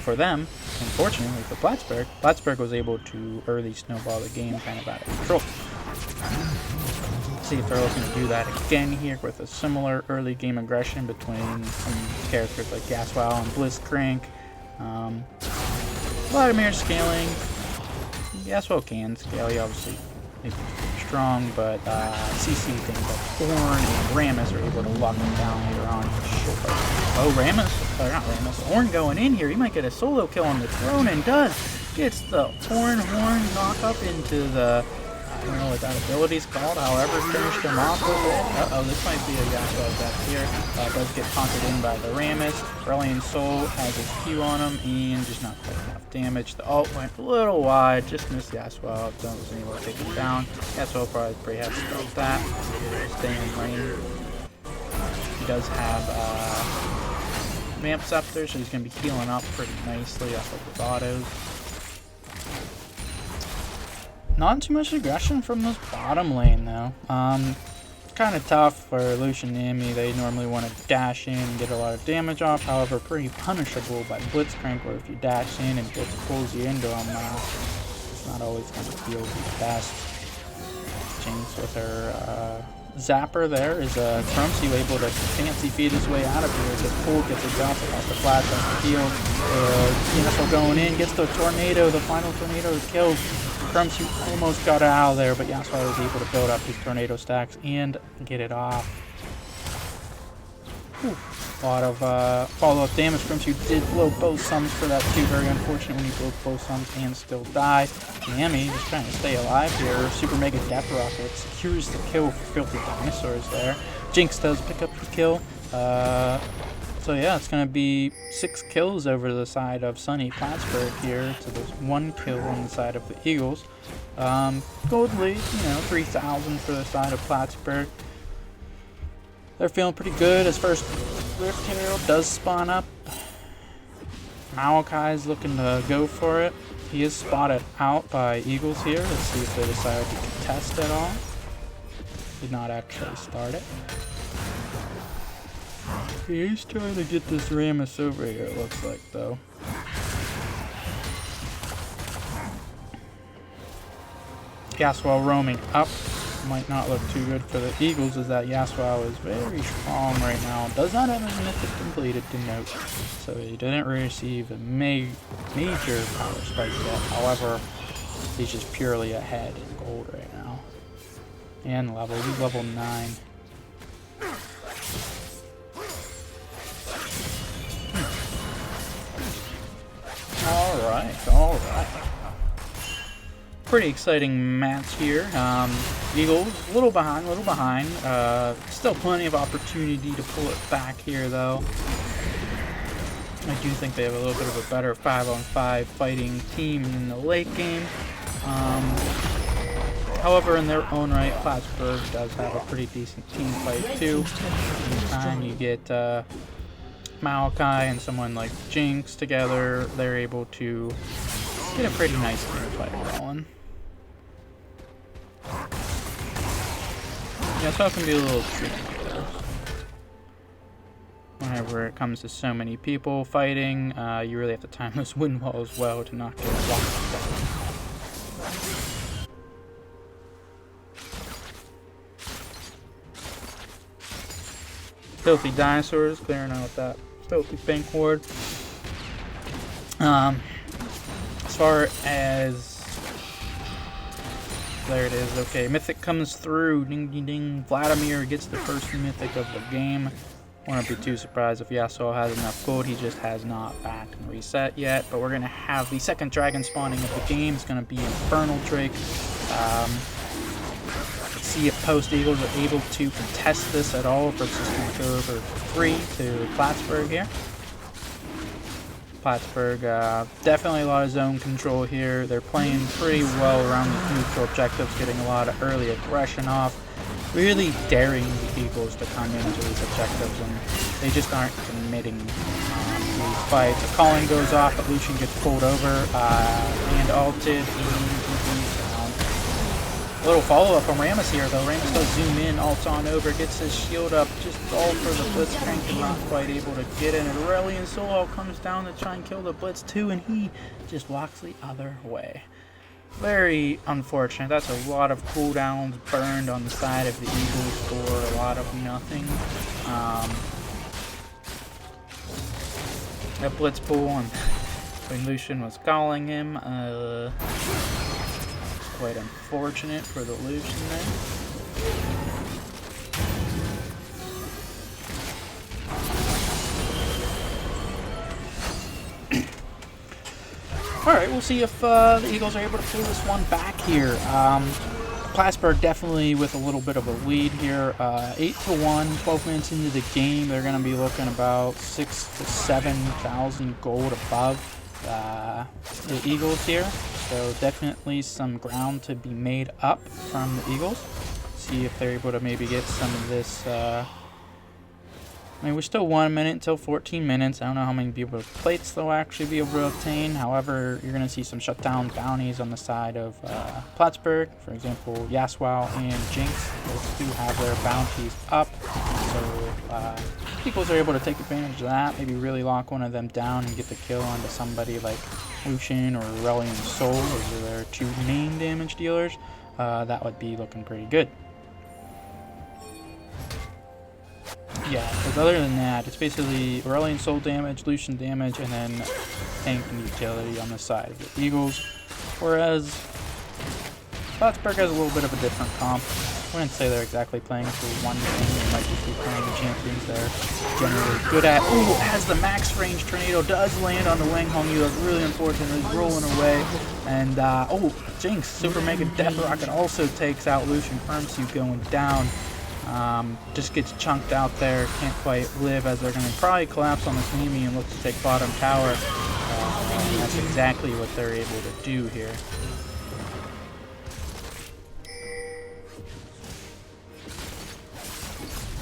for them, unfortunately for Plattsburgh was able to early snowball the game kind of out of control. See if they're looking to do that again here with a similar early game aggression between some characters like Yasuo and Blitzcrank. Vladimir scaling. Yasuo can scale, he obviously is strong, but CC things like Ornn and Ramus are able to lock him down later on for sure. Oh, not Ramus, Ornn going in here. He might get a solo kill on the throne, and does. Gets the Ornn horn knock up into the, I don't know what that ability's called, however, finished him off with it. Uh-oh, this might be a Yasuo death here. Does get taunted in by the Ramus. Brilliant Soul has his Q on him, and just not quite enough damage. The ult went a little wide, just missed Yasuo. Wasn't able to take him down. Yasuo probably pretty happy about that. Stay in lane. He does have Vamp Scepter, so he's going to be healing up pretty nicely off of his autos. Not too much aggression from this bottom lane though. Kind of tough for Lucian and Amy. They normally want to dash in and get a lot of damage off. However, pretty punishable by Blitzcrank, where if you dash in and Blitz pulls you into him, it's not always going to feel the best. Jinx with her Zapper there is Chromsu able to fancy feed his way out of here. Gets pulled, gets a drop across the flash off the field. Yasuo going in, gets the tornado. The final tornado is killed. Chromsu almost got out of there, but Yasuo was able to build up his tornado stacks and get it off. Whew. A lot of follow-up damage. Chromsu did blow both sums for that too. Very unfortunate when he broke both sums and still die. Yami just trying to stay alive here. Super Mega Death Rocket secures the kill for Filthy Dinosaurs there. Jinx does pick up the kill. So yeah, it's going to be 6 kills over the side of SUNY Plattsburgh here to this 1 kill on the side of the Eagles. Gold lead, 3,000 for the side of Plattsburgh. They're feeling pretty good as first Rift Herald does spawn up. Maokai's looking to go for it. He is spotted out by Eagles here. Let's see if they decide to contest at all. Did not actually start it. He's trying to get this Ramus over here, it looks like, though. Yasuo roaming up. Might not look too good for the Eagles, as that Yasuo is very strong right now. Does not have his mythic completed to note, so he didn't receive a major power spike yet. However, he's just purely ahead in gold right now. And level, he's level 9. Alright. Pretty exciting match here. Eagles, a little behind. Still plenty of opportunity to pull it back here, though. I do think they have a little bit of a better 5-on-5 fighting team in the late game. However, in their own right, Plattsburgh does have a pretty decent team fight, too. Anytime you get Maokai and someone like Jinx together, they're able to get a pretty nice team fight rolling. Yeah, so it can be a little tricky there. Whenever it comes to so many people fighting, you really have to time those wind walls well to not get locked down. Filthy dinosaurs, clearing out that filthy pink horde. As far as... There it is, okay. Mythic comes through, ding ding ding. Vladimir gets the first mythic of the game. Won't be too surprised if Yasuo has enough gold. He just has not backed and reset yet. But we're going to have the second dragon spawning of the game. It's going to be Infernal Drake. Let's see if Post Eagles are able to contest this at all. Versus going to go over 3 to Plattsburgh here. Plattsburgh, definitely a lot of zone control here. They're playing pretty well around these neutral objectives, getting a lot of early aggression off. Really daring the Eagles to come into these objectives, and they just aren't committing these fights. A calling goes off, but Lucian gets pulled over and ulted. A little follow-up from Rammus here, though. Rammus does zoom in, ults on over, gets his shield up, just all for the Blitzcrank and not quite able to get in. And Aurelian Soul comes down to try and kill the Blitz too, and he just walks the other way. Very unfortunate. That's a lot of cooldowns burned on the side of the Eagles for a lot of nothing. A Blitz pool, and when Lucian was calling him, quite unfortunate for the Lucian there. Alright, we'll see if the Eagles are able to pull this one back here. Plattsburgh definitely with a little bit of a lead here. 8-1, 12 minutes into the game. They're going to be looking about 6,000 to 7,000 gold above the Eagles here. So definitely some ground to be made up from the Eagles. See if they're able to maybe get some of this... I mean, we're still 1 minute until 14 minutes. I don't know how many people plates they'll actually be able to obtain. However, you're going to see some shutdown bounties on the side of Plattsburgh. For example, Yasuo and Jinx. Those two have their bounties up. So Eagles are able to take advantage of that. Maybe really lock one of them down and get the kill onto somebody like Lucian or Aurelian Soul. Those are their two main damage dealers. That would be looking pretty good. Yeah, because other than that, it's basically Aurelian Soul damage, Lucian damage, and then tank and utility on the side of the Eagles. Whereas Plattsburgh has a little bit of a different comp. I wouldn't say they're exactly playing for one thing. They might just be playing the champions they're generally good at. Ooh, as the max range tornado does land on the WangHongYue. That's really unfortunate. He's rolling away. And, oh, Jinx, Super Mega Death Rocket also takes out Lucian. Chromsu going down. Just gets chunked out there, can't quite live, as they're going to probably collapse on this Mimi and look to take bottom tower. And that's exactly what they're able to do here.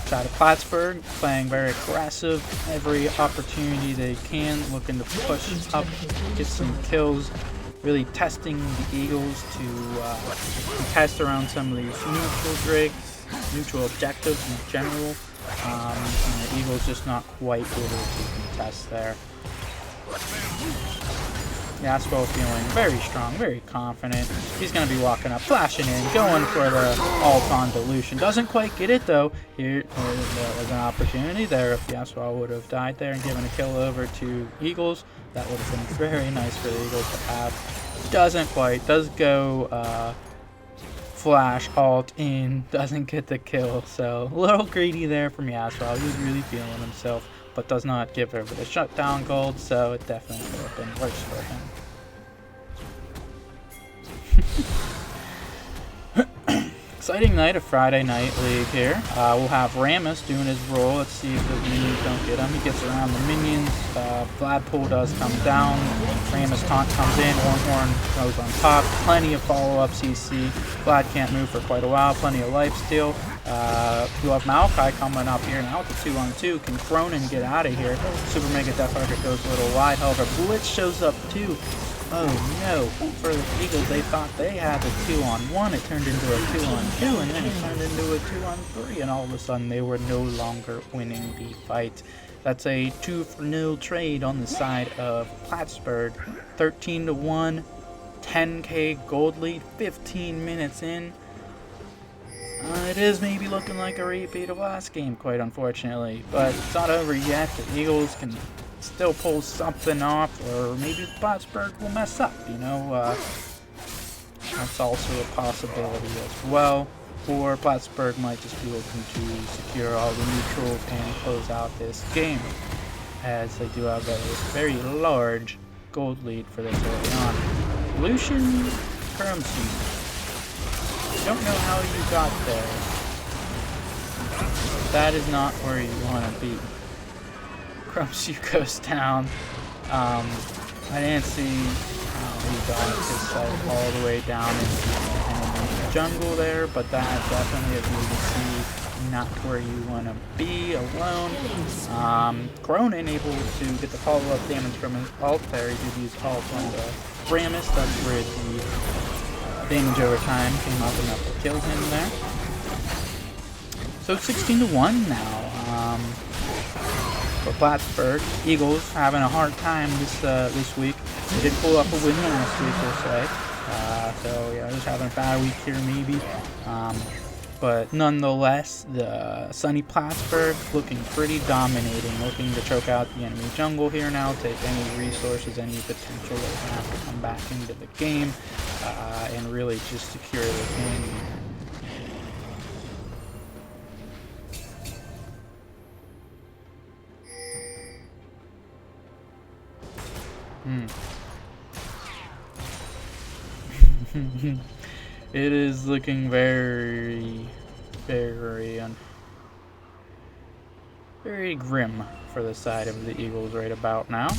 Side of Plattsburgh, playing very aggressive, every opportunity they can, looking to push up, get some kills. Really testing the Eagles to test around some of these neutral drakes, neutral objectives in general, and the Eagles just not quite able to contest there. Yasuo feeling very strong, very confident. He's going to be walking up, flashing in, going for the ult-on dilution. Doesn't quite get it though. Here was an opportunity there. If Yasuo would have died there and given a kill over to Eagles, that would have been very nice for the Eagles to have. Doesn't quite. Does go flash, ult in, doesn't get the kill. So a little greedy there from Yasuo. He was really feeling himself, but does not give over the shutdown gold, so it definitely could have been worse for him. Exciting night of Friday Night League here. We'll have Rammus doing his role. Let's see if those minions don't get him. He gets around the minions. Vladpool does come down. Rammus taunt comes in. Ornhorn goes on top. Plenty of follow-up CC. Vlad can't move for quite a while. Plenty of life steal. We'll have Maokai coming up here now. It's a 2-on-2. Can Cronin get out of here? Super Mega Death Rocket goes a little wide. However, Blitz shows up too. Oh no, for the Eagles, they thought they had a 2-on-1, it turned into a 2-on-2, and then it turned into a 2-on-3, and all of a sudden they were no longer winning the fight. That's a 2-0 trade on the side of Plattsburgh. 13-1, 10k gold lead, 15 minutes in. It is maybe looking like a repeat of last game, quite unfortunately, but it's not over yet. The Eagles can still pull something off, or maybe Plattsburgh will mess up, you know. That's also a possibility as well. Or Plattsburgh might just be looking to secure all the neutrals and close out this game, as they do have a very large gold lead for this early on. Lucian Chromsu. Don't know how you got there. That is not where you want to be. Chromsu goes down. I didn't see how he got his side all the way down into the jungle there, but that definitely, as you can see, not where you want to be alone. Cronin able to get the follow-up damage from his ult there. He did use ult on the Ramus. That's where the damage over time came up enough to kill him there. So it's 16-1 now for Plattsburgh. Eagles having a hard time this week. They did pull up a win last week, we'll say. So yeah, just having a bad week here maybe. But nonetheless, the sunny Plattsburgh looking pretty dominating, looking to choke out the enemy jungle here now, take any resources, any potential that they have to come back into the game, and really just secure the win. It is looking very grim for the side of the Eagles right about now.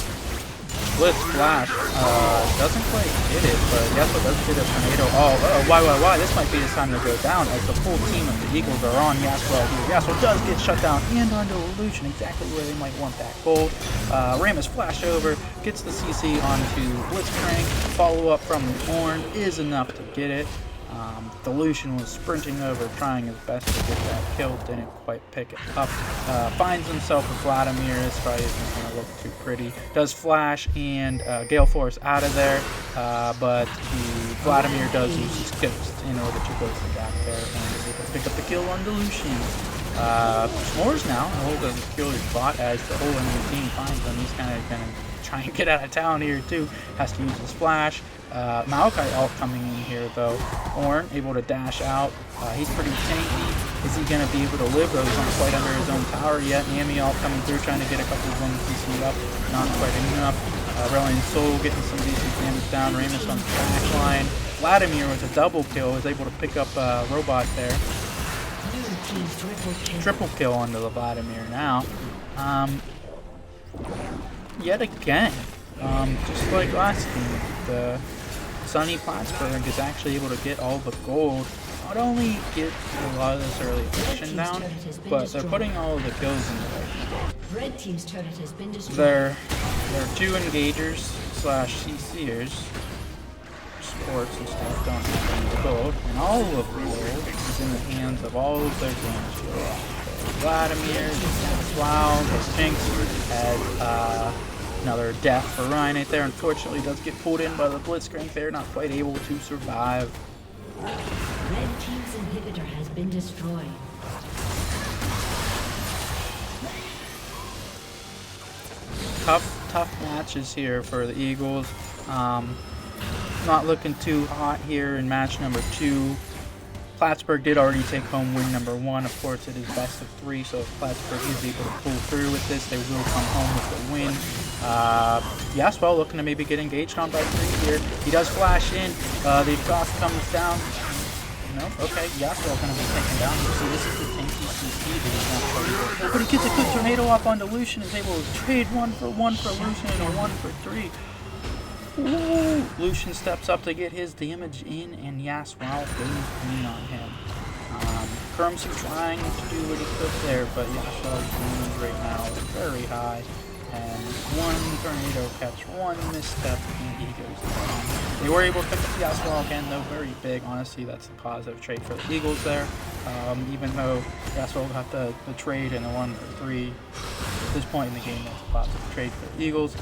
Blitz Flash doesn't quite hit it, but guess what, does hit a tornado. Why? This might be his time to go down, as the full team of the Eagles are on Yasuo here. Yasuo does get shut down and onto Illusion, exactly where they might want that gold. Ramus flash over, gets the CC onto Blitzcrank. Follow up from the Horn is enough to get it. The Lucian was sprinting over, trying his best to get that kill, didn't quite pick it up. Finds himself with Vladimir, this fight isn't going to look too pretty. Does flash and Gale Force out of there, but Vladimir does use his ghost in order to close the gap there, and is able to pick up the kill on the Lucian. Smorrs now holds a peculiar spot as the whole enemy team finds him. He's kind of going to try and get out of town here too. Has to use his flash. Maokai ult coming in here though. Ornn able to dash out. He's pretty tanky. Is he going to be able to live though? He's not quite under his own tower yet. Nami ult coming through, trying to get a couple of 1cc up. Not quite enough. Reliant Soul getting some decent damage down. Ramus on the back line. Vladimir with a double kill is able to pick up Robot there. Triple kill onto the Vladimir now. Yet again, just like last game, the sunny Plattsburgh is actually able to get all the gold. Not only get a lot of this early action down, but they're putting all of the kills in the right. Red team's turret has been destroyed. They're two engagers slash CCers. Sports and stuff don't have any gold, and all of the gold is in the hands of all of their damage dealers. Vladimir, Wow, the Jinx has another death for Ryanite there. Unfortunately, does get pulled in by the Blitzcrank there, not quite able to survive. Red team's inhibitor has been destroyed. Tough matches here for the Eagles. Not looking too hot here in match number 2. Plattsburgh did already take home win number 1. Of course, it is best of 3, so if Plattsburgh is able to pull through with this, they will come home with the win. Yasuo looking to maybe get engaged on by 3 here. He does flash in. The exhaust comes down. Nope, okay, Yasuo going to be taken down. You see, this is the tanky CC that he's not trying to do. But he gets a good tornado off onto Lucian, is able to trade 1 for Lucian and a 1 for 3. Ooh, Lucian steps up to get his damage in, and Yasuo goes green on him. Chromsu trying to do what he could there, but Yasuo's damage right now is very high. and one tornado catch, one misstep, and he goes down. They were able to pick up the Yasuo again, though very big. Honestly, that's a positive trade for the Eagles there. Even though Yasuo got the trade and the 1-3 at this point in the game, that's a positive trade for the Eagles.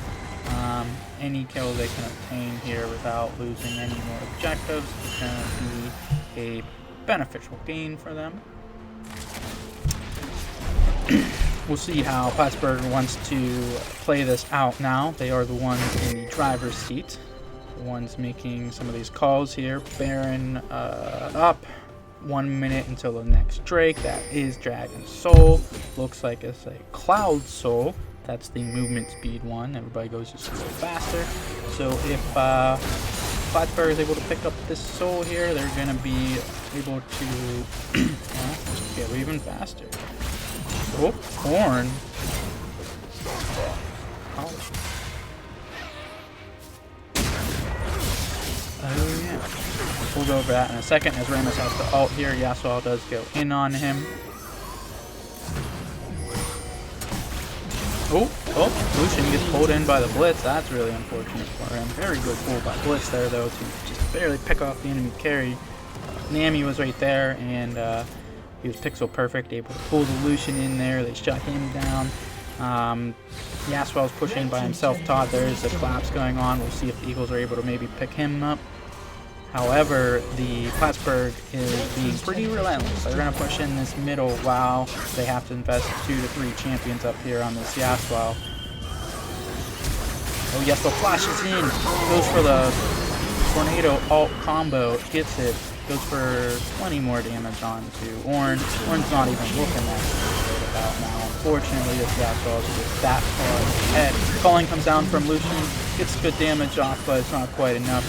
Any kill they can obtain here without losing any more objectives is going to be a beneficial gain for them. We'll see how Plattsburgh wants to play this out now. They are the ones in the driver's seat, the ones making some of these calls here. Baron up, 1 minute until the next Drake. That is Dragon Soul. Looks like it's a Cloud Soul. That's the movement speed one. Everybody goes just a little faster. So if Plattsburgh is able to pick up this soul here, they're going to be able to get even faster. Oh, Horn. Oh yeah. We'll go over that in a second as Ramos has to ult here. Yasuo does go in on him. Lucian gets pulled in by the Blitz. That's really unfortunate for him. Very good pull by Blitz there, though, to just barely pick off the enemy carry. Nami was right there, and he was pixel perfect, able to pull the Lucian in there. They shut him down. Yasuo's pushing by himself. Todd, there is a collapse going on. We'll see if the Eagles are able to maybe pick him up. However, the Plattsburgh is being pretty relentless. They're going to push in this middle while they have to invest 2 to 3 champions up here on this Yasuo. Oh, Yasuo flashes in. Goes for the Tornado alt combo. Gets it. Goes for 20 more damage onto Ornn. Ornn's not even looking that great about now. Unfortunately, this Yasuo is just that far ahead. Calling comes down from Lucian. Gets good damage off, but it's not quite enough.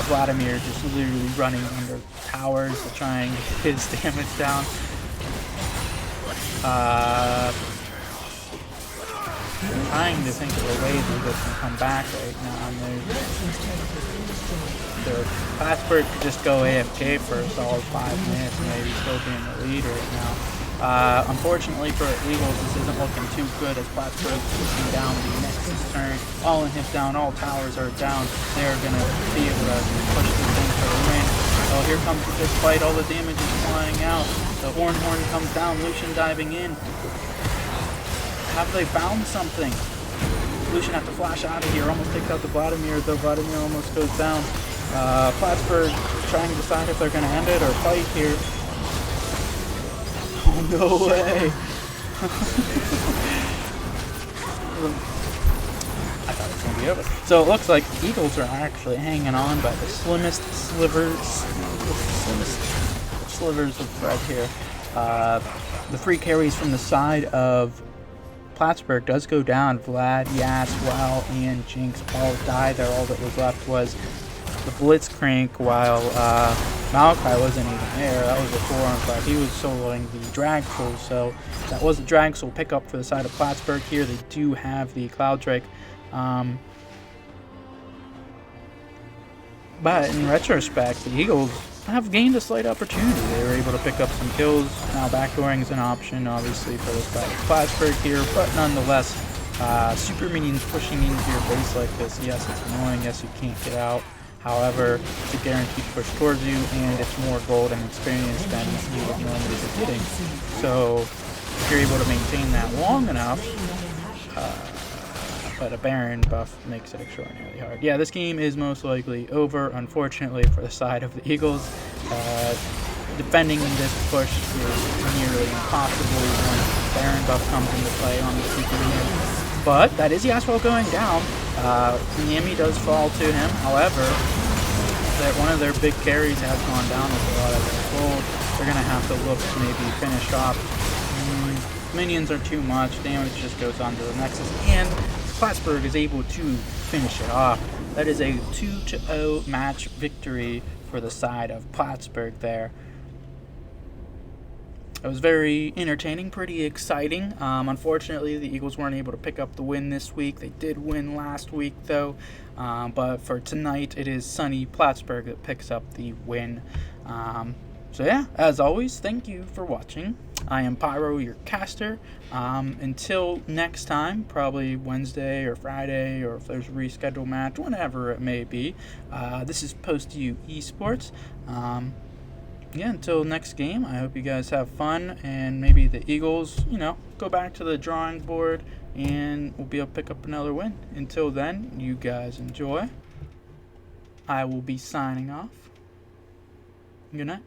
Vladimir just literally running under towers to try and get his damage down. Trying to think of a way that they can come back right now. Plattsburgh could just go AFK for a solid 5 minutes and maybe still be in the lead right now. Unfortunately for Eagles, this isn't looking too good as Plattsburgh is pushing down the Nexus turn. All inhibs down, all towers are down. They're going to be able to push this thing for the win. Oh, here comes the big fight. All the damage is flying out. The Horn comes down. Lucian diving in. Have they found something? Lucian has to flash out of here. Almost takes out the Vladimir, though Vladimir almost goes down. Plattsburgh trying to decide if they're going to end it or fight here. Oh, no way. I thought it was going to be over. So it looks like Eagles are actually hanging on by the slimmest slivers of thread here. The free carries from the side of Plattsburgh does go down. Vlad, Yas, Wow, and Jinx all die there. All that was left was the Blitzcrank, while Malachi wasn't even there. That was a 4-on-5. He was soloing the Drag Soul, so that was the Drag Soul pickup for the side of Plattsburgh here. They do have the Cloud Drake. But in retrospect, the Eagles have gained a slight opportunity. They were able to pick up some kills. Now backdooring is an option, obviously, for the side of Plattsburgh here, but nonetheless, super minions pushing into your base like this. Yes, it's annoying. Yes, you can't get out. However, it's a guaranteed push towards you, and it's more gold and experience than you would normally be getting. So, if you're able to maintain that long enough, but a Baron buff makes it extraordinarily hard. Yeah, this game is most likely over, unfortunately, for the side of the Eagles. Defending this push is nearly impossible when Baron buff comes into play on the super minion. But that is Yasuo going down. Nami does fall to him. However, that one of their big carries has gone down with a lot of their gold. They're going to have to look to maybe finish off. Minions are too much. Damage just goes on to the Nexus. And Plattsburgh is able to finish it off. That is a 2-0 match victory for the side of Plattsburgh there. It was very entertaining, pretty exciting. Unfortunately, the Eagles weren't able to pick up the win this week. They did win last week, though. But for tonight, it is sunny Plattsburgh that picks up the win. So yeah, as always, thank you for watching. I am Pyro, your caster. Until next time, probably Wednesday or Friday, or if there's a rescheduled match, whenever it may be. This is Post U Esports. Yeah, until next game, I hope you guys have fun, and maybe the Eagles, go back to the drawing board, and we'll be able to pick up another win. Until then, you guys enjoy. I will be signing off. Good night.